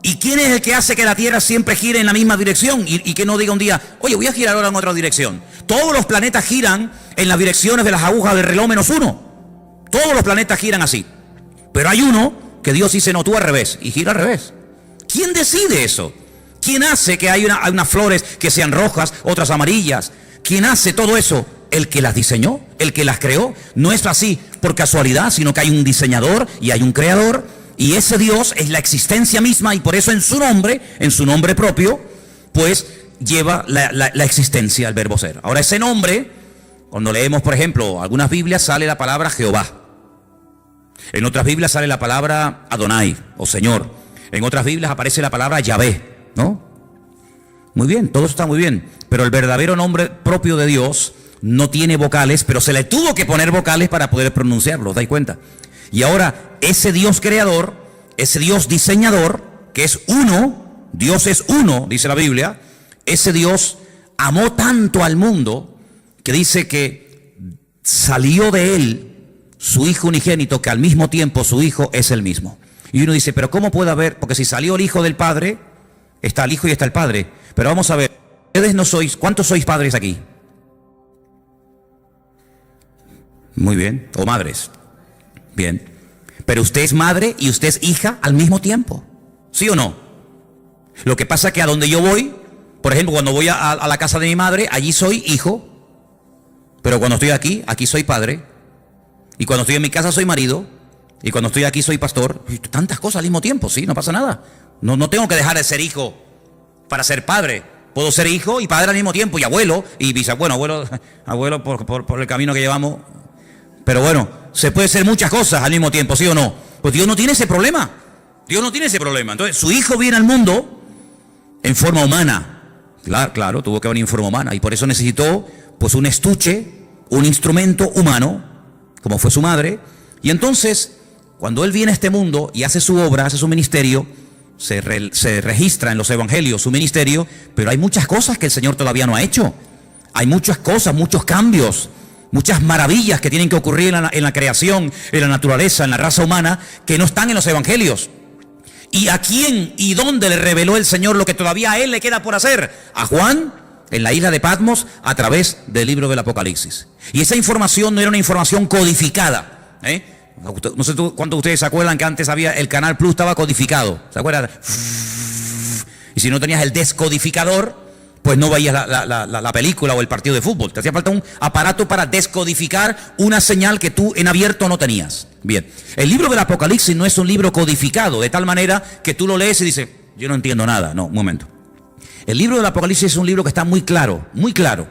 ¿Y quién es el que hace que la Tierra siempre gire en la misma dirección? Y que no diga un día, oye, voy a girar ahora en otra dirección. Todos los planetas giran en las direcciones de las agujas del reloj menos uno. Todos los planetas giran así. Pero hay uno que Dios dice, no, tú al revés, y gira al revés. ¿Quién decide eso? ¿Quién hace que hay unas flores que sean rojas, otras amarillas? ¿Quién hace todo eso? El que las diseñó, el que las creó. No es así por casualidad, sino que hay un diseñador y hay un creador, y ese Dios es la existencia misma, y por eso en su nombre propio, pues lleva la existencia, el verbo ser. Ahora, ese nombre, cuando leemos, por ejemplo, algunas Biblias sale la palabra Jehová. En otras Biblias sale la palabra Adonai, o Señor. En otras Biblias aparece la palabra Yahvé, ¿no? Muy bien, todo eso está muy bien. Pero el verdadero nombre propio de Dios no tiene vocales, pero se le tuvo que poner vocales para poder pronunciarlo, ¿os dais cuenta? Y ahora, ese Dios creador, ese Dios diseñador, que es uno, Dios es uno, dice la Biblia, ese Dios amó tanto al mundo que dice que salió de él su Hijo unigénito, que al mismo tiempo su Hijo es el mismo. Y uno dice, pero ¿cómo puede haber? Porque si salió el Hijo del Padre, está el Hijo y está el Padre. Pero vamos a ver, ustedes no sois, ¿cuántos sois padres aquí? Muy bien, o madres. Bien. Pero usted es madre y usted es hija al mismo tiempo, ¿sí o no? Lo que pasa es que a donde yo voy, por ejemplo, cuando voy a la casa de mi madre, allí soy hijo. Pero cuando estoy aquí, aquí soy padre. Y cuando estoy en mi casa soy marido. Y cuando estoy aquí soy pastor. Y tantas cosas al mismo tiempo, sí, no pasa nada. No tengo que dejar de ser hijo para ser padre. Puedo ser hijo y padre al mismo tiempo. Y abuelo, y bisabuelo, abuelo por el camino que llevamos. Pero bueno, se puede ser muchas cosas al mismo tiempo, ¿sí o no? Pues Dios no tiene ese problema. Dios no tiene ese problema. Entonces, su Hijo viene al mundo en forma humana. Claro, tuvo que venir en forma humana. Y por eso necesitó, pues, un estuche, un instrumento humano, como fue su madre. Y entonces, cuando Él viene a este mundo y hace su obra, hace su ministerio, se registra en los evangelios su ministerio, pero hay muchas cosas que el Señor todavía no ha hecho. Hay muchas cosas, muchos cambios, muchas maravillas que tienen que ocurrir en la creación, en la naturaleza, en la raza humana, que no están en los evangelios. ¿Y a quién y dónde le reveló el Señor lo que todavía a Él le queda por hacer? A Juan, en la isla de Patmos, a través del libro del Apocalipsis. Y esa información no era una información codificada, No sé cuántos de ustedes se acuerdan que antes había el Canal Plus, estaba codificado, ¿se acuerdan? Y si no tenías el descodificador, pues no veías la película o el partido de fútbol. Te hacía falta un aparato para descodificar una señal que tú en abierto no tenías. Bien, el libro del Apocalipsis no es un libro codificado, de tal manera que tú lo lees y dices, yo no entiendo nada. No, un momento. El libro del Apocalipsis es un libro que está muy claro, muy claro.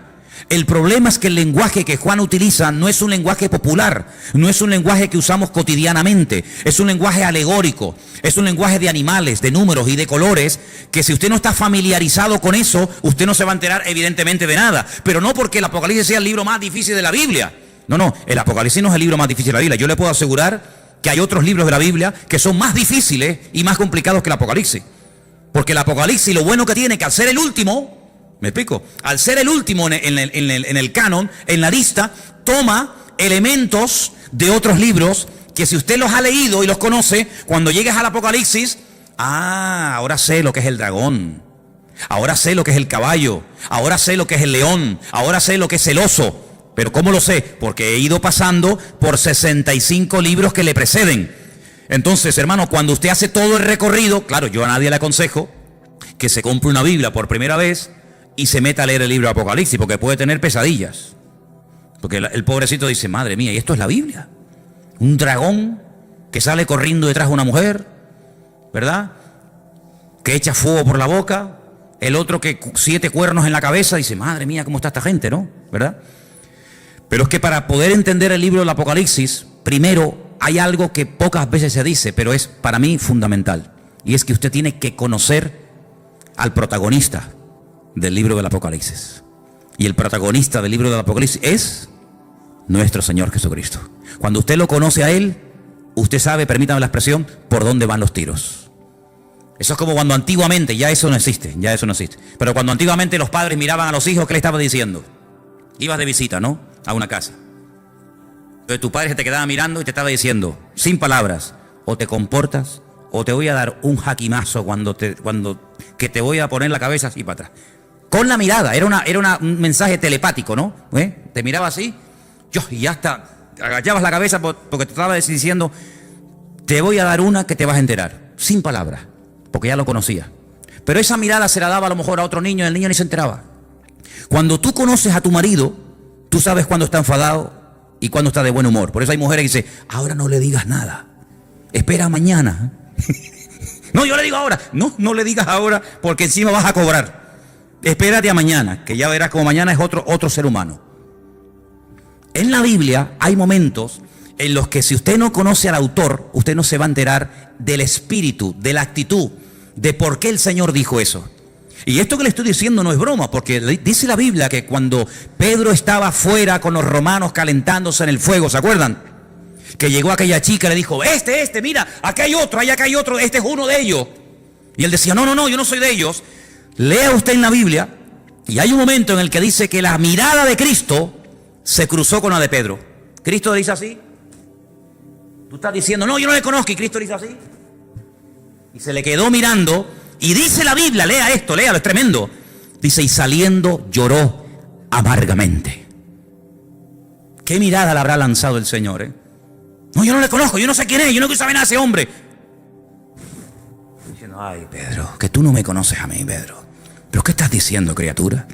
El problema es que el lenguaje que Juan utiliza no es un lenguaje popular, no es un lenguaje que usamos cotidianamente, es un lenguaje alegórico, es un lenguaje de animales, de números y de colores, que si usted no está familiarizado con eso, usted no se va a enterar evidentemente de nada, pero no porque el Apocalipsis sea el libro más difícil de la Biblia. No, el Apocalipsis no es el libro más difícil de la Biblia. Yo le puedo asegurar que hay otros libros de la Biblia que son más difíciles y más complicados que el Apocalipsis. Porque el Apocalipsis, lo bueno que tiene, que al ser el último, ¿me explico? Al ser el último en el canon, en la lista, toma elementos de otros libros que si usted los ha leído y los conoce, cuando llegues al Apocalipsis, ahora sé lo que es el dragón, ahora sé lo que es el caballo, ahora sé lo que es el león, ahora sé lo que es el oso. ¿Pero cómo lo sé? Porque he ido pasando por 65 libros que le preceden. Entonces, hermano, cuando usted hace todo el recorrido, claro, yo a nadie le aconsejo que se compre una Biblia por primera vez y se meta a leer el libro de Apocalipsis, porque puede tener pesadillas. Porque el pobrecito dice, madre mía, ¿y esto es la Biblia? Un dragón que sale corriendo detrás de una mujer, ¿verdad? Que echa fuego por la boca, el otro que 7 cuernos en la cabeza, dice, madre mía, ¿cómo está esta gente, no? ¿Verdad? Pero es que para poder entender el libro del Apocalipsis, primero hay algo que pocas veces se dice, pero es para mí fundamental. Y es que usted tiene que conocer al protagonista del libro del Apocalipsis. Y el protagonista del libro del Apocalipsis es nuestro Señor Jesucristo. Cuando usted lo conoce a Él, usted sabe, permítame la expresión, por dónde van los tiros. Eso es como cuando antiguamente, ya eso no existe. Pero cuando antiguamente los padres miraban a los hijos, ¿qué le estaba diciendo? Ibas de visita, ¿no? A una casa. Entonces tu padre se te quedaba mirando y te estaba diciendo, sin palabras, o te comportas, o te voy a dar un jaquimazo que te voy a poner la cabeza así para atrás. Con la mirada, era un mensaje telepático, ¿no? Te miraba así, y ya hasta agachabas la cabeza porque te estaba diciendo, te voy a dar una que te vas a enterar, sin palabras, porque ya lo conocía. Pero esa mirada se la daba a lo mejor a otro niño, el niño ni se enteraba. Cuando tú conoces a tu marido, tú sabes cuándo está enfadado y cuándo está de buen humor. Por eso hay mujeres que dicen, ahora no le digas nada, espera mañana. No, yo le digo ahora. No le digas ahora porque encima vas a cobrar. Espérate a mañana, que ya verás como mañana es otro ser humano. En la Biblia hay momentos en los que si usted no conoce al autor, usted no se va a enterar del espíritu, de la actitud, de por qué el Señor dijo eso. Y esto que le estoy diciendo no es broma, porque dice la Biblia que cuando Pedro estaba afuera con los romanos calentándose en el fuego, ¿se acuerdan? Que llegó aquella chica y le dijo, mira, acá hay otro, este es uno de ellos. Y él decía, no, yo no soy de ellos. Lea usted en la Biblia, y hay un momento en el que dice que la mirada de Cristo se cruzó con la de Pedro. Cristo dice así. Tú estás diciendo, no, yo no le conozco, y Cristo dice así. Y se le quedó mirando, y dice la Biblia, lea esto, léalo, es tremendo. Dice, y saliendo lloró amargamente. ¿Qué mirada le habrá lanzado el Señor, No, yo no le conozco, yo no sé quién es, yo no quiero saber nada de ese hombre. Diciendo, ay, Pedro, que tú no me conoces a mí, Pedro. ¿Pero qué estás diciendo, criatura?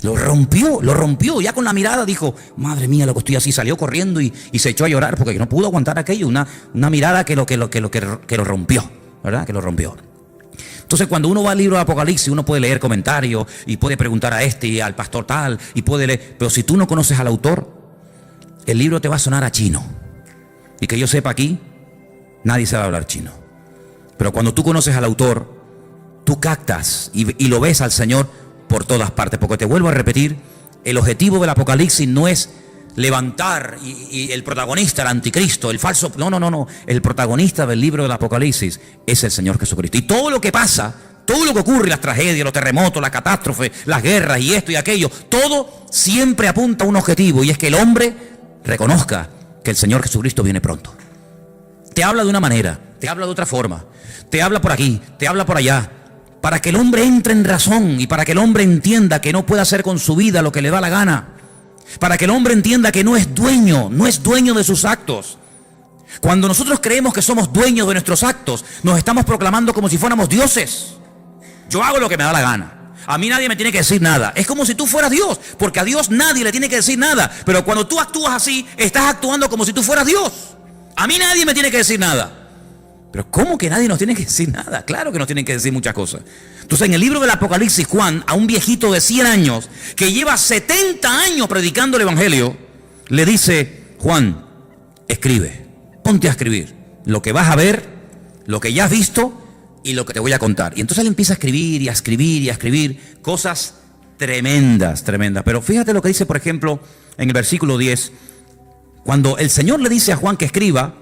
Lo rompió, ya con la mirada dijo, madre mía, lo que estoy así, salió corriendo y se echó a llorar porque no pudo aguantar aquello, una mirada que lo rompió, ¿verdad? Que lo rompió. Entonces, cuando uno va al libro de Apocalipsis, uno puede leer comentarios y puede preguntar a y al pastor tal, y puede leer, pero si tú no conoces al autor, el libro te va a sonar a chino. Y que yo sepa aquí, nadie sabe hablar chino. Pero cuando tú conoces al autor, tú captas y lo ves al Señor por todas partes. Porque te vuelvo a repetir, el objetivo del Apocalipsis no es levantar y el protagonista, el anticristo, el falso. No. El protagonista del libro del Apocalipsis es el Señor Jesucristo. Y todo lo que pasa, todo lo que ocurre, las tragedias, los terremotos, las catástrofes, las guerras y esto y aquello, todo siempre apunta a un objetivo, y es que el hombre reconozca que el Señor Jesucristo viene pronto. Te habla de una manera, te habla de otra forma, te habla por aquí, te habla por allá, para que el hombre entre en razón y para que el hombre entienda que no puede hacer con su vida lo que le da la gana, para que el hombre entienda que no es dueño de sus actos. Cuando nosotros creemos que somos dueños de nuestros actos, nos estamos proclamando como si fuéramos dioses. Yo hago lo que me da la gana. A mí nadie me tiene que decir nada. Es como si tú fueras Dios, porque a Dios nadie le tiene que decir nada. Pero cuando tú actúas así, estás actuando como si tú fueras Dios. A mí nadie me tiene que decir nada. Pero ¿cómo que nadie nos tiene que decir nada? Claro que nos tienen que decir muchas cosas. Entonces, en el libro del Apocalipsis, Juan, a un viejito de 100 años, que lleva 70 años predicando el Evangelio, le dice: Juan, escribe, ponte a escribir lo que vas a ver, lo que ya has visto y lo que te voy a contar. Y entonces él empieza a escribir y a escribir y a escribir cosas tremendas, tremendas. Pero fíjate lo que dice, por ejemplo, en el versículo 10, cuando el Señor le dice a Juan que escriba,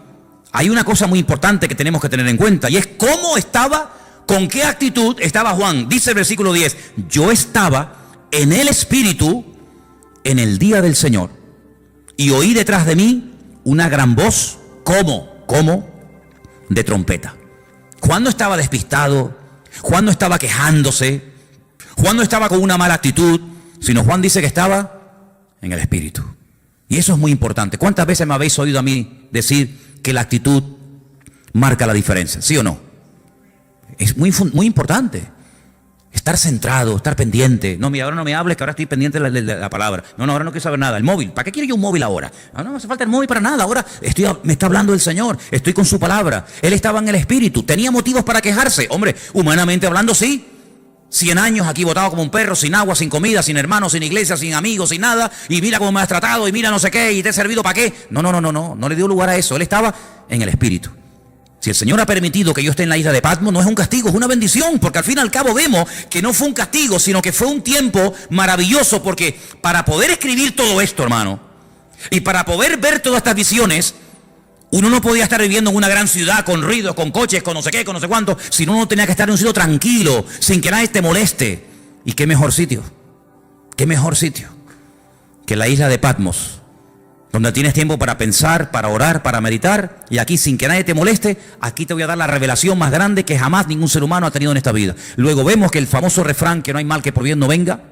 hay una cosa muy importante que tenemos que tener en cuenta, y es cómo estaba, con qué actitud estaba Juan. Dice el versículo 10, yo estaba en el Espíritu en el día del Señor, y oí detrás de mí una gran voz, como de trompeta. Juan no estaba despistado, Juan no estaba quejándose, Juan no estaba con una mala actitud, sino Juan dice que estaba en el Espíritu. Y eso es muy importante. ¿Cuántas veces me habéis oído a mí decir que la actitud marca la diferencia? ¿Sí o no? Es muy importante. Estar centrado, estar pendiente. No, mira, ahora no me hables, que ahora estoy pendiente de la palabra. No, ahora no quiero saber nada. El móvil, ¿para qué quiero yo un móvil ahora? No me hace falta el móvil para nada. Ahora me está hablando el Señor, estoy con su palabra. Él estaba en el Espíritu. ¿Tenía motivos para quejarse? Hombre, humanamente hablando, sí. 100 años aquí botado como un perro, sin agua, sin comida, sin hermanos, sin iglesia, sin amigos, sin nada. Y mira cómo me has tratado, y mira no sé qué, y te he servido para qué. No le dio lugar a eso. Él estaba en el Espíritu. Si el Señor ha permitido que yo esté en la isla de Patmos, no es un castigo, es una bendición, porque al fin y al cabo vemos que no fue un castigo, sino que fue un tiempo maravilloso, porque para poder escribir todo esto, hermano, y para poder ver todas estas visiones, uno no podía estar viviendo en una gran ciudad con ruidos, con coches, con no sé qué, con no sé cuánto, sino uno tenía que estar en un sitio tranquilo, sin que nadie te moleste. ¿Y qué mejor sitio? ¿Qué mejor sitio que la isla de Patmos? Donde tienes tiempo para pensar, para orar, para meditar, y aquí sin que nadie te moleste, aquí te voy a dar la revelación más grande que jamás ningún ser humano ha tenido en esta vida. Luego vemos que el famoso refrán, que no hay mal que por bien no venga,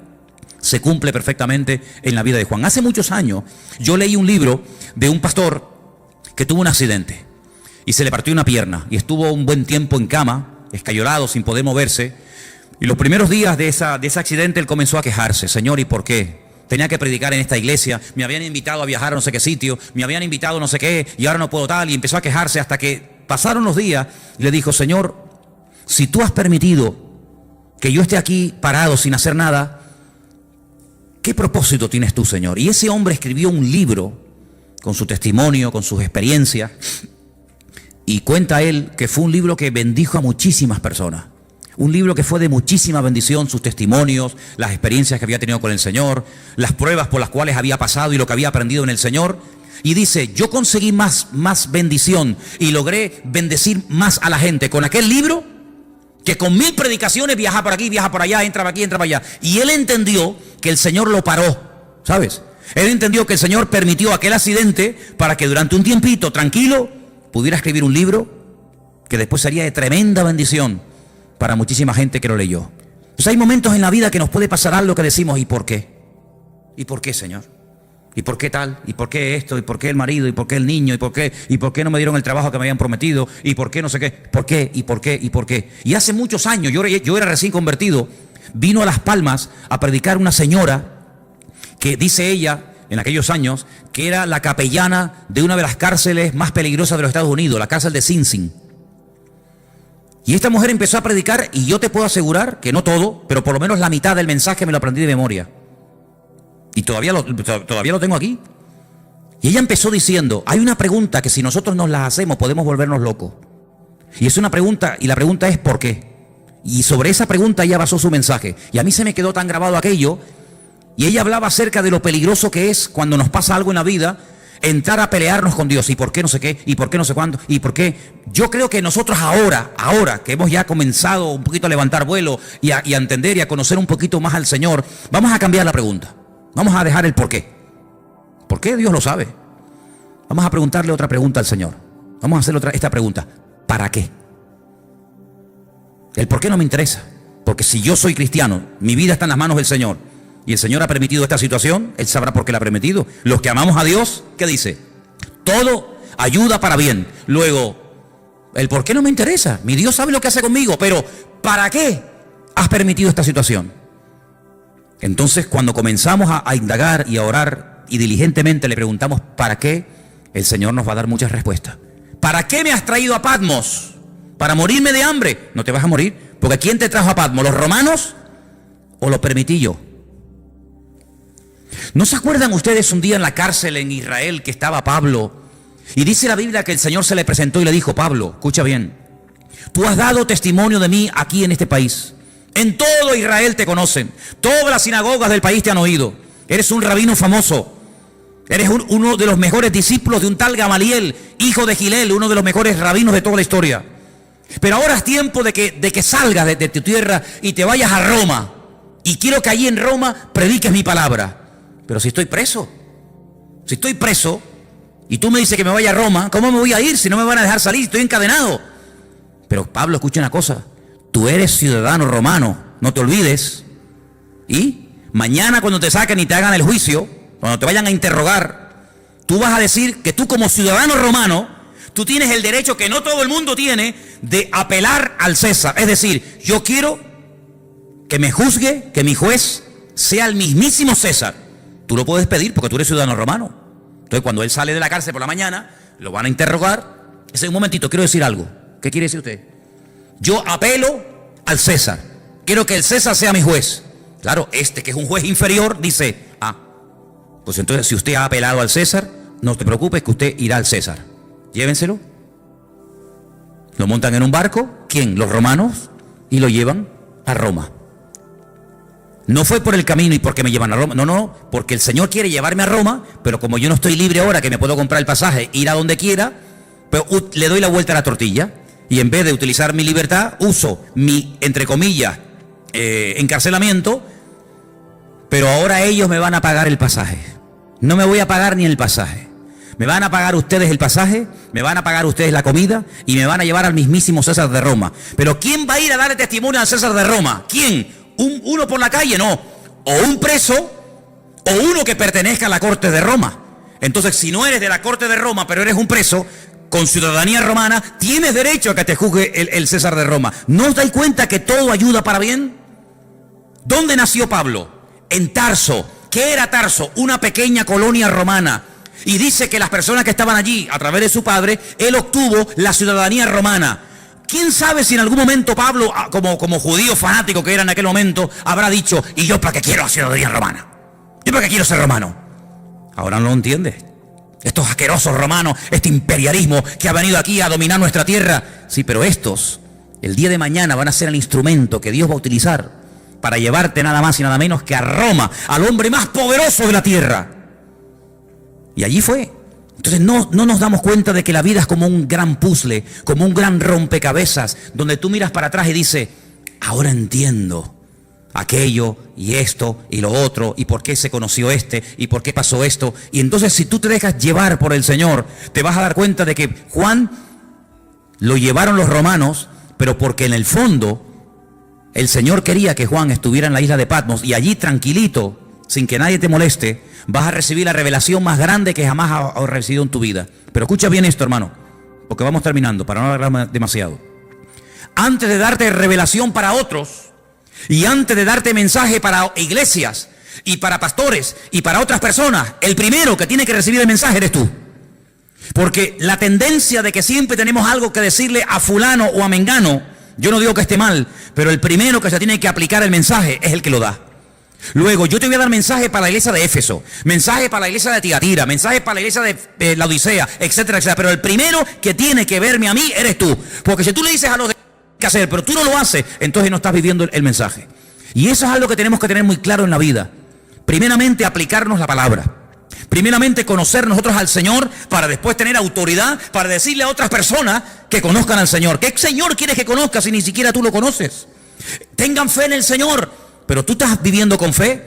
se cumple perfectamente en la vida de Juan. Hace muchos años yo leí un libro de un pastor que tuvo un accidente y se le partió una pierna y estuvo un buen tiempo en cama, escayolado, sin poder moverse, y los primeros días de ese accidente él comenzó a quejarse: Señor, ¿y por qué? Tenía que predicar en esta iglesia, me habían invitado a viajar a no sé qué sitio, me habían invitado a no sé qué, y ahora no puedo tal, y empezó a quejarse hasta que pasaron los días y le dijo: Señor, si tú has permitido que yo esté aquí parado sin hacer nada, ¿qué propósito tienes tú, Señor? Y ese hombre escribió un libro con su testimonio, con sus experiencias, y cuenta él que fue un libro que bendijo a muchísimas personas. Un libro que fue de muchísima bendición, sus testimonios, las experiencias que había tenido con el Señor, las pruebas por las cuales había pasado y lo que había aprendido en el Señor. Y dice: yo conseguí más bendición y logré bendecir más a la gente con aquel libro que con 1000 predicaciones, viaja por aquí, viaja por allá, entra para aquí, entra para allá. Y él entendió que el Señor lo paró, ¿sabes? Él entendió que el Señor permitió aquel accidente para que durante un tiempito tranquilo pudiera escribir un libro que después sería de tremenda bendición para muchísima gente que lo leyó. Pues hay momentos en la vida que nos puede pasar algo que decimos: ¿y por qué? ¿Y por qué, Señor? ¿Y por qué tal? ¿Y por qué esto? ¿Y por qué el marido? ¿Y por qué el niño? ¿Y por qué no me dieron el trabajo que me habían prometido? ¿Y por qué no sé qué? ¿Por qué? ¿Y por qué? ¿Y por qué? Y hace muchos años, yo era recién convertido, vino a Las Palmas a predicar una señora que dice ella, en aquellos años, que era la capellana de una de las cárceles más peligrosas de los Estados Unidos, la cárcel de Sing Sing. Y esta mujer empezó a predicar, y yo te puedo asegurar que no todo, pero por lo menos la mitad del mensaje me lo aprendí de memoria. Y todavía lo tengo aquí. Y ella empezó diciendo: hay una pregunta que si nosotros nos la hacemos podemos volvernos locos. Y es una pregunta, y la pregunta es ¿por qué? Y sobre esa pregunta ella basó su mensaje. Y a mí se me quedó tan grabado aquello. Y ella hablaba acerca de lo peligroso que es cuando nos pasa algo en la vida, entrar a pelearnos con Dios. ¿Y por qué no sé qué? ¿Y por qué no sé cuándo? ¿Y por qué? Yo creo que nosotros ahora que hemos ya comenzado un poquito a levantar vuelo y a entender y a conocer un poquito más al Señor, vamos a cambiar la pregunta. Vamos a dejar el por qué. ¿Por qué? Dios lo sabe. Vamos a preguntarle otra pregunta al Señor. Vamos a hacerle esta pregunta: ¿para qué? El por qué no me interesa. Porque si yo soy cristiano, mi vida está en las manos del Señor, y el Señor ha permitido esta situación, Él sabrá por qué la ha permitido. Los que amamos a Dios, ¿qué dice? Todo ayuda para bien. Luego, el por qué no me interesa. Mi Dios sabe lo que hace conmigo, pero ¿para qué has permitido esta situación? Entonces, cuando comenzamos a indagar y a orar y diligentemente le preguntamos ¿para qué?, el Señor nos va a dar muchas respuestas. ¿Para qué me has traído a Patmos? para morirme de hambre. No te vas a morir, porque ¿quién te trajo a Patmos? ¿Los romanos o lo permití yo? ¿No se acuerdan ustedes un día en la cárcel en Israel que estaba Pablo? Y dice la Biblia que el Señor se le presentó y le dijo: Pablo, escucha bien, tú has dado testimonio de mí aquí en este país. En todo Israel te conocen, todas las sinagogas del país te han oído. Eres un rabino famoso, eres uno de los mejores discípulos de un tal Gamaliel, hijo de Gilel, uno de los mejores rabinos de toda la historia. Pero ahora es tiempo de que salgas de tu tierra y te vayas a Roma. Y quiero que allí en Roma prediques mi palabra. Pero si estoy preso y tú me dices que me vaya a Roma, ¿cómo me voy a ir si no me van a dejar salir? Estoy encadenado. Pero Pablo, escucha una cosa, tú eres ciudadano romano, no te olvides. Y mañana cuando te saquen y te hagan el juicio, cuando te vayan a interrogar, tú vas a decir que tú como ciudadano romano, tú tienes el derecho que no todo el mundo tiene de apelar al César. Es decir, yo quiero que me juzgue, que mi juez sea el mismísimo César. Tú lo puedes pedir porque tú eres ciudadano romano. Entonces cuando él sale de la cárcel por la mañana, lo van a interrogar. Un momentito, quiero decir algo. ¿Qué quiere decir usted? Yo apelo al César. Quiero que el César sea mi juez. Claro, este que es un juez inferior dice: pues entonces si usted ha apelado al César, no te preocupes que usted irá al César. Llévenselo. Lo montan en un barco. ¿Quién? Los romanos. Y lo llevan a Roma. No fue por el camino y porque me llevan a Roma. No, porque el Señor quiere llevarme a Roma, pero como yo no estoy libre ahora, que me puedo comprar el pasaje, ir a donde quiera, pero le doy la vuelta a la tortilla. Y en vez de utilizar mi libertad, uso mi, entre comillas, encarcelamiento, pero ahora ellos me van a pagar el pasaje. No me voy a pagar ni el pasaje. Me van a pagar ustedes el pasaje, me van a pagar ustedes la comida y me van a llevar al mismísimo César de Roma. Pero ¿quién va a ir a darle testimonio al César de Roma? ¿Quién? ¿Uno por la calle? No. O un preso o uno que pertenezca a la corte de Roma. Entonces, si no eres de la corte de Roma, pero eres un preso con ciudadanía romana, tienes derecho a que te juzgue el César de Roma. ¿No os dais cuenta que todo ayuda para bien? ¿Dónde nació Pablo? En Tarso. ¿Qué era Tarso? Una pequeña colonia romana. Y dice que las personas que estaban allí, a través de su padre, él obtuvo la ciudadanía romana. ¿Quién sabe si en algún momento Pablo, como judío fanático que era en aquel momento, habrá dicho: ¿y yo para qué quiero la ciudadanía romana? ¿Yo para qué quiero ser romano? Ahora no lo entiendes. Estos asquerosos romanos, este imperialismo que ha venido aquí a dominar nuestra tierra. Sí, pero estos, el día de mañana van a ser el instrumento que Dios va a utilizar para llevarte nada más y nada menos que a Roma, al hombre más poderoso de la tierra. Y allí fue. Entonces no nos damos cuenta de que la vida es como un gran puzzle, como un gran rompecabezas, donde tú miras para atrás y dices: ahora entiendo aquello y esto y lo otro, y por qué se conoció este, y por qué pasó esto. Y entonces si tú te dejas llevar por el Señor, te vas a dar cuenta de que Juan lo llevaron los romanos, pero porque en el fondo el Señor quería que Juan estuviera en la isla de Patmos, y allí tranquilito, sin que nadie te moleste, vas a recibir la revelación más grande que jamás has recibido en tu vida. Pero escucha bien esto, hermano, porque vamos terminando, para no alargar demasiado. Antes de darte revelación para otros, y antes de darte mensaje para iglesias, y para pastores, y para otras personas, el primero que tiene que recibir el mensaje eres tú. Porque la tendencia de que siempre tenemos algo que decirle a fulano o a mengano, yo no digo que esté mal, pero el primero que se tiene que aplicar el mensaje es el que lo da. Luego, yo te voy a dar mensaje para la iglesia de Éfeso, mensaje para la iglesia de Tiatira, mensaje para la iglesia de la Odisea, etcétera, etcétera. Pero el primero que tiene que verme a mí eres tú. Porque si tú le dices a los demás qué hacer, pero tú no lo haces, entonces no estás viviendo el mensaje. Y eso es algo que tenemos que tener muy claro en la vida. Primeramente, aplicarnos la palabra. Primeramente, conocer nosotros al Señor para después tener autoridad para decirle a otras personas que conozcan al Señor. ¿Qué Señor quieres que conozcas si ni siquiera tú lo conoces? Tengan fe en el Señor. Pero tú estás viviendo con fe.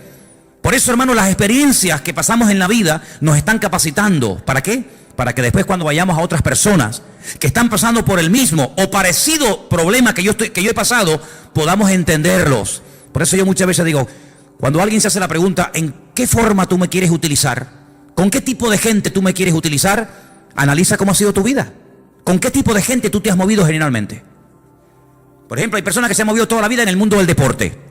Por eso, hermano, las experiencias que pasamos en la vida nos están capacitando. ¿Para qué? Para que después, cuando vayamos a otras personas que están pasando por el mismo o parecido problema que yo he pasado, podamos entenderlos. Por eso yo muchas veces digo, cuando alguien se hace la pregunta: ¿en qué forma tú me quieres utilizar? ¿Con qué tipo de gente tú me quieres utilizar? Analiza cómo ha sido tu vida. ¿Con qué tipo de gente tú te has movido generalmente? Por ejemplo, hay personas que se han movido toda la vida en el mundo del deporte.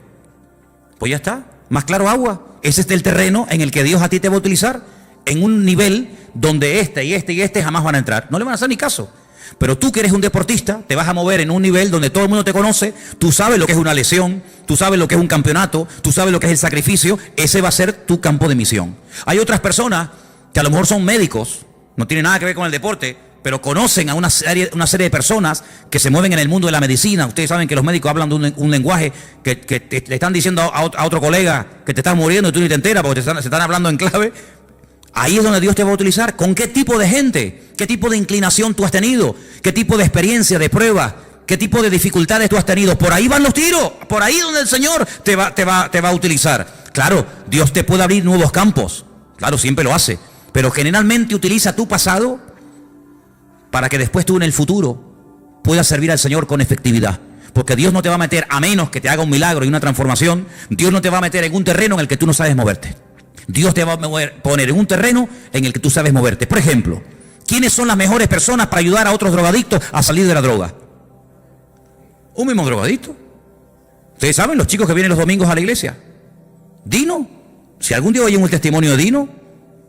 Pues ya está, más claro agua. Ese es el terreno en el que Dios a ti te va a utilizar, en un nivel donde este y este y este jamás van a entrar. No le van a hacer ni caso. Pero tú que eres un deportista, te vas a mover en un nivel donde todo el mundo te conoce, tú sabes lo que es una lesión, tú sabes lo que es un campeonato, tú sabes lo que es el sacrificio, ese va a ser tu campo de misión. Hay otras personas que a lo mejor son médicos, no tienen nada que ver con el deporte, pero conocen a una serie de personas que se mueven en el mundo de la medicina. Ustedes saben que los médicos hablan de un lenguaje que le están diciendo a otro colega que te estás muriendo y tú ni te enteras porque se están hablando en clave. Ahí es donde Dios te va a utilizar. ¿Con qué tipo de gente? ¿Qué tipo de inclinación tú has tenido? ¿Qué tipo de experiencia, de prueba? ¿Qué tipo de dificultades tú has tenido? Por ahí van los tiros. Por ahí donde el Señor te va a utilizar. Claro, Dios te puede abrir nuevos campos. Claro, siempre lo hace. Pero generalmente utiliza tu pasado para que después tú en el futuro puedas servir al Señor con efectividad. Porque Dios no te va a meter, a menos que te haga un milagro y una transformación, Dios no te va a meter en un terreno en el que tú no sabes moverte. Dios te va a poner en un terreno en el que tú sabes moverte. Por ejemplo, ¿quiénes son las mejores personas para ayudar a otros drogadictos a salir de la droga? Un mismo drogadicto. Ustedes saben, los chicos que vienen los domingos a la iglesia. Dino. Si algún día oyen un testimonio de Dino,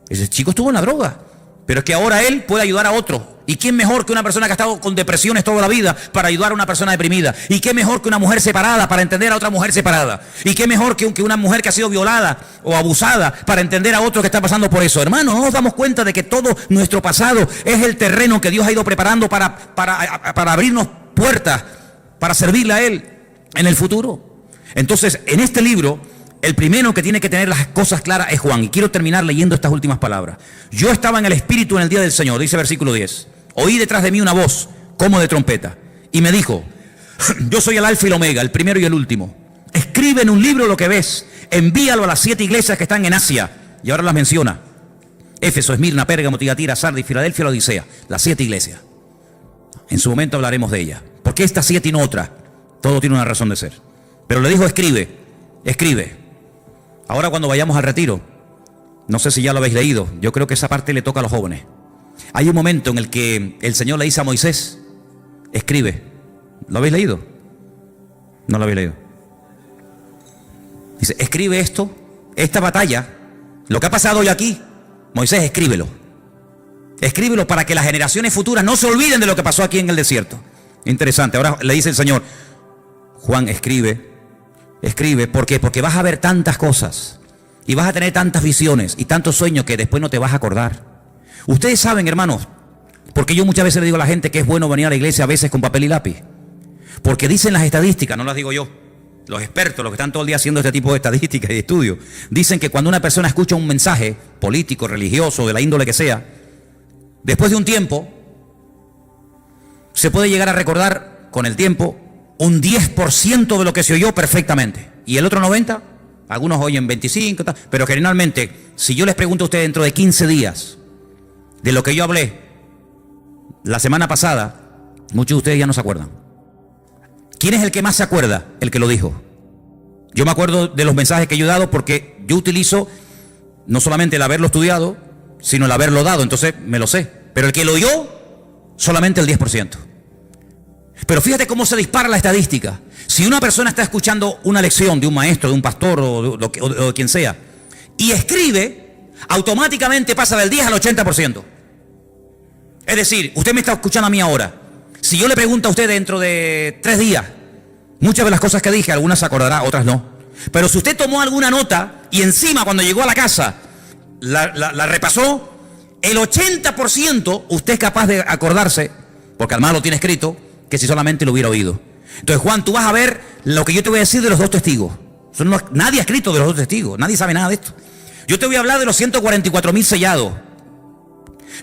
ese chico estuvo en la droga. Pero es que ahora él puede ayudar a otros. ¿Y quién mejor que una persona que ha estado con depresiones toda la vida para ayudar a una persona deprimida? ¿Y qué mejor que una mujer separada para entender a otra mujer separada? ¿Y qué mejor que una mujer que ha sido violada o abusada para entender a otro que está pasando por eso? Hermano, no nos damos cuenta de que todo nuestro pasado es el terreno que Dios ha ido preparando para abrirnos puertas, para servirle a Él en el futuro. Entonces, en este libro, el primero que tiene que tener las cosas claras es Juan. Y quiero terminar leyendo estas últimas palabras. Yo estaba en el Espíritu en el día del Señor, dice versículo 10. Oí detrás de mí una voz como de trompeta. Y me dijo, yo soy el Alfa y el Omega, el primero y el último. Escribe en un libro lo que ves. Envíalo a las 7 iglesias que están en Asia. Y ahora las menciona. Éfeso, Esmirna, Pérgamo, Tiatira, Sardis, Filadelfia, la Odisea. Las 7 iglesias. En su momento hablaremos de ellas. ¿Por qué estas 7 y no otra? Todo tiene una razón de ser. Pero le dijo, escribe, escribe. Ahora cuando vayamos al retiro, no sé si ya lo habéis leído, yo creo que esa parte le toca a los jóvenes. Hay un momento en el que el Señor le dice a Moisés, escribe. ¿Lo habéis leído? No lo habéis leído. Dice, escribe esto, esta batalla, lo que ha pasado hoy aquí, Moisés, escríbelo. Escríbelo para que las generaciones futuras no se olviden de lo que pasó aquí en el desierto. Interesante, ahora le dice el Señor, Juan, escribe. Escribe, ¿por qué? Porque vas a ver tantas cosas y vas a tener tantas visiones y tantos sueños que después no te vas a acordar. Ustedes saben, hermanos, porque yo muchas veces le digo a la gente que es bueno venir a la iglesia a veces con papel y lápiz. Porque dicen las estadísticas, no las digo yo, los expertos, los que están todo el día haciendo este tipo de estadísticas y estudios, dicen que cuando una persona escucha un mensaje político, religioso, de la índole que sea, después de un tiempo, se puede llegar a recordar con el tiempo un 10% de lo que se oyó perfectamente. Y el otro 90%, algunos oyen 25%, pero generalmente, si yo les pregunto a ustedes dentro de 15 días de lo que yo hablé la semana pasada, muchos de ustedes ya no se acuerdan. ¿Quién es el que más se acuerda? El que lo dijo. Yo me acuerdo de los mensajes que yo he dado porque yo utilizo no solamente el haberlo estudiado, sino el haberlo dado, entonces me lo sé. Pero el que lo oyó, solamente el 10%. Pero fíjate cómo se dispara la estadística. Si una persona está escuchando una lección de un maestro, de un pastor o de quien sea, y escribe, automáticamente pasa del 10 al 80%. Es decir, usted me está escuchando a mí ahora. Si yo le pregunto a usted dentro de 3 días, muchas de las cosas que dije, algunas se acordará, otras no. Pero si usted tomó alguna nota y encima cuando llegó a la casa la repasó, el 80% usted es capaz de acordarse, porque además lo tiene escrito, que si solamente lo hubiera oído. Entonces, Juan, tú vas a ver lo que yo te voy a decir de los 2 testigos. Nadie ha escrito de los 2 testigos, nadie sabe nada de esto. Yo te voy a hablar de los 144,000 sellados.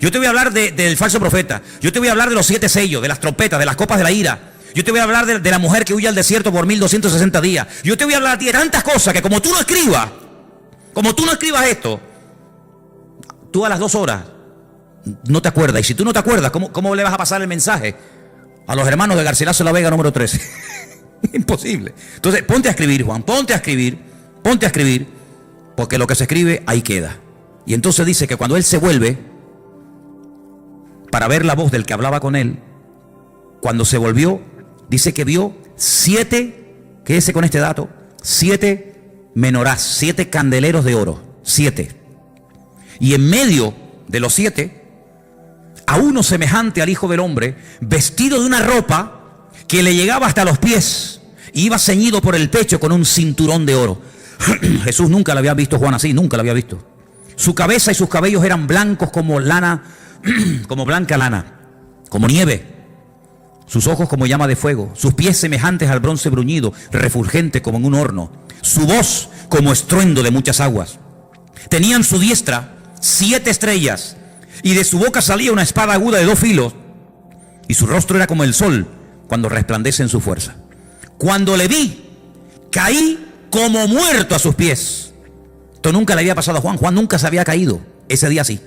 Yo te voy a hablar del falso profeta. Yo te voy a hablar de los 7 sellos, de las trompetas, de las copas de la ira. Yo te voy a hablar de la mujer que huye al desierto por 1260 días. Yo te voy a hablar a ti de tantas cosas que como tú no escribas esto, tú a las 2 horas no te acuerdas. Y si tú no te acuerdas, ¿cómo le vas a pasar el mensaje a los hermanos de Garcilaso de la Vega número 13? Imposible. Entonces, ponte a escribir, Juan, ponte a escribir, porque lo que se escribe, ahí queda. Y entonces dice que cuando él se vuelve para ver la voz del que hablaba con él, cuando se volvió, dice que vio 7, quédese con este dato, 7 menorás, 7 candeleros de oro, 7. Y en medio de los 7 a uno semejante al Hijo del Hombre, vestido de una ropa que le llegaba hasta los pies, y iba ceñido por el pecho con un cinturón de oro. Jesús nunca lo había visto, Juan, así, nunca lo había visto. Su cabeza y sus cabellos eran blancos como lana, como blanca lana, como nieve. Sus ojos como llama de fuego, sus pies semejantes al bronce bruñido, refulgente como en un horno, su voz como estruendo de muchas aguas. Tenía en su diestra 7 estrellas, y de su boca salía una espada aguda de 2 filos, y su rostro era como el sol cuando resplandece en su fuerza. Cuando le vi, caí como muerto a sus pies. Esto nunca le había pasado a Juan. Juan nunca se había caído. Ese día sí.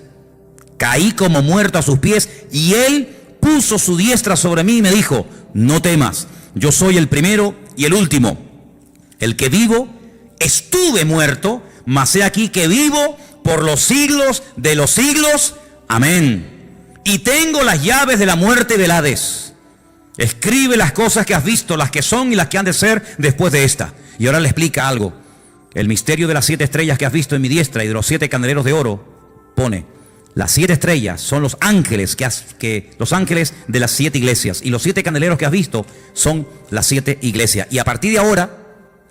Caí como muerto a sus pies, y él puso su diestra sobre mí y me dijo: no temas, yo soy el primero y el último, el que vivo. Estuve muerto, mas he aquí que vivo por los siglos de los siglos. Amén. Y tengo las llaves de la muerte y del Hades. Escribe las cosas que has visto, las que son y las que han de ser después de esta. Y ahora le explica algo. El misterio de las 7 estrellas que has visto en mi diestra y de los 7 candeleros de oro. Pone: las 7 estrellas son los ángeles los ángeles de las 7 iglesias, y los 7 candeleros que has visto son las 7 iglesias. Y a partir de ahora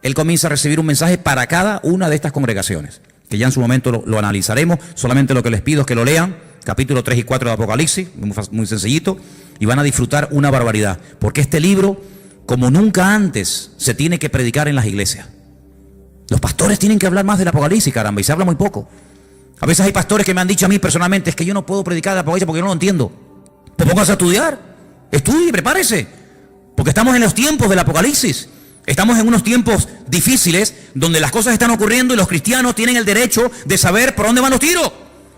él comienza a recibir un mensaje para cada una de estas congregaciones, que ya en su momento lo analizaremos. Solamente lo que les pido es que lo lean, capítulo 3 y 4 de Apocalipsis, muy sencillito, y van a disfrutar una barbaridad, porque este libro, como nunca antes, se tiene que predicar en las iglesias. Los pastores tienen que hablar más del Apocalipsis, caramba, y se habla muy poco. A veces hay pastores que me han dicho a mí personalmente: es que yo no puedo predicar el Apocalipsis porque yo no lo entiendo. Pues póngase a estudiar, estudie, prepárese, porque estamos en los tiempos del Apocalipsis. Estamos en unos tiempos difíciles donde las cosas están ocurriendo y los cristianos tienen el derecho de saber por dónde van los tiros.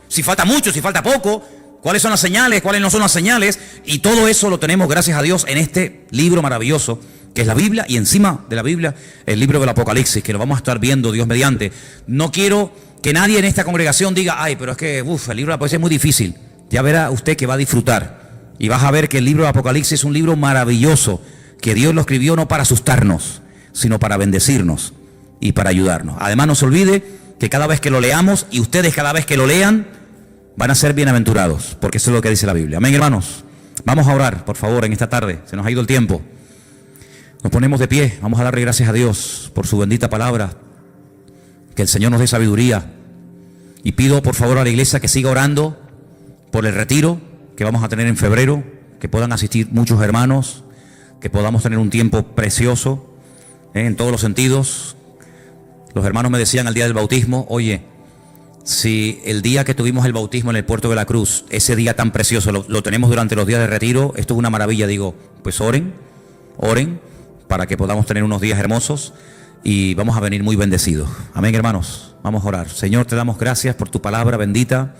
Si falta mucho, si falta poco, cuáles son las señales, cuáles no son las señales. Y todo eso lo tenemos, gracias a Dios, en este libro maravilloso que es la Biblia, y encima de la Biblia el libro del Apocalipsis, que lo vamos a estar viendo, Dios mediante. No quiero que nadie en esta congregación diga: ay, pero es que el libro del Apocalipsis es muy difícil. Ya verá usted que va a disfrutar, y vas a ver que el libro del Apocalipsis es un libro maravilloso, que Dios lo escribió no para asustarnos, sino para bendecirnos y para ayudarnos. Además, no se olvide que cada vez que lo leamos, y ustedes cada vez que lo lean, van a ser bienaventurados, porque eso es lo que dice la Biblia. Amén, hermanos. Vamos a orar, por favor, en esta tarde. Se nos ha ido el tiempo. Nos ponemos de pie. Vamos a darle gracias a Dios por su bendita palabra. Que el Señor nos dé sabiduría. Y pido, por favor, a la iglesia que siga orando por el retiro que vamos a tener en febrero, que puedan asistir muchos hermanos, que podamos tener un tiempo precioso, en todos los sentidos. Los hermanos me decían al día del bautismo: oye, si el día que tuvimos el bautismo en el puerto de la Cruz, ese día tan precioso, lo tenemos durante los días de retiro, esto es una maravilla. Digo, pues oren para que podamos tener unos días hermosos, y vamos a venir muy bendecidos. Amén, hermanos. Vamos a orar. Señor, te damos gracias por tu palabra bendita.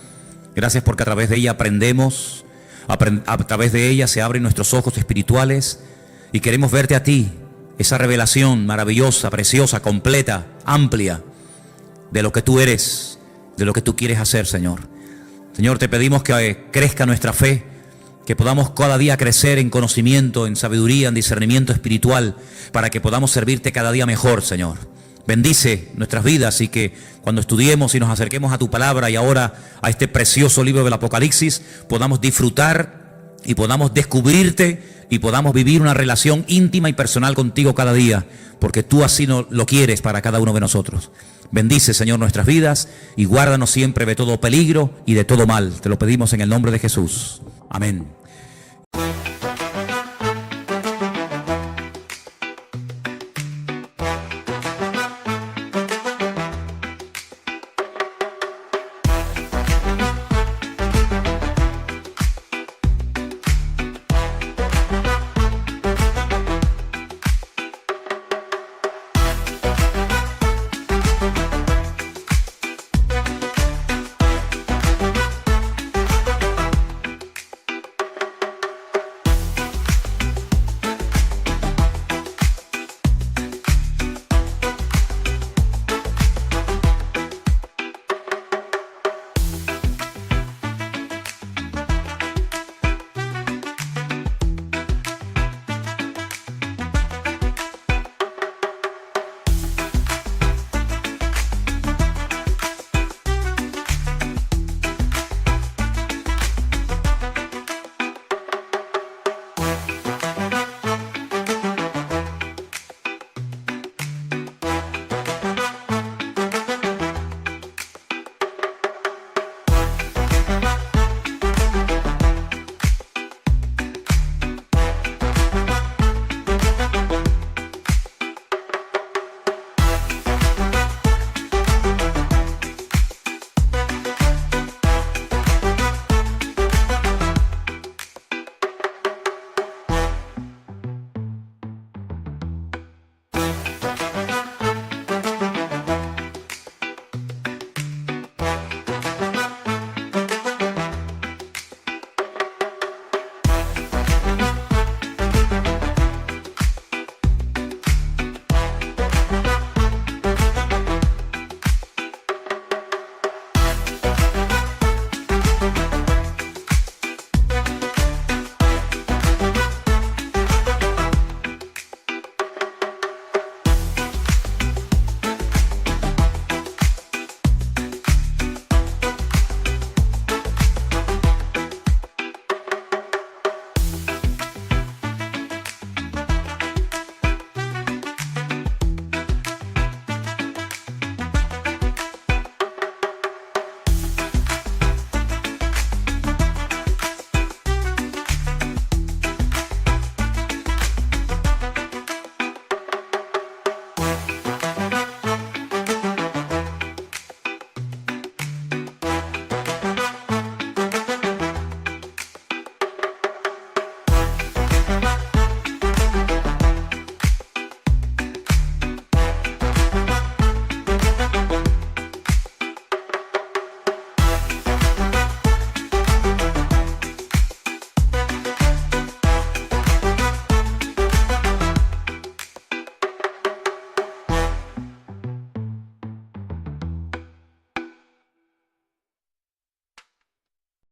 Gracias porque a través de ella aprendemos, a través de ella se abren nuestros ojos espirituales, y queremos verte a ti, esa revelación maravillosa, preciosa, completa, amplia, de lo que tú eres, de lo que tú quieres hacer, Señor. Señor, te pedimos que crezca nuestra fe, que podamos cada día crecer en conocimiento, en sabiduría, en discernimiento espiritual, para que podamos servirte cada día mejor, Señor. Bendice nuestras vidas, y que cuando estudiemos y nos acerquemos a tu palabra, y ahora a este precioso libro del Apocalipsis, podamos disfrutar y podamos descubrirte, y podamos vivir una relación íntima y personal contigo cada día, porque tú así lo quieres para cada uno de nosotros. Bendice, Señor, nuestras vidas, y guárdanos siempre de todo peligro y de todo mal. Te lo pedimos en el nombre de Jesús. Amén.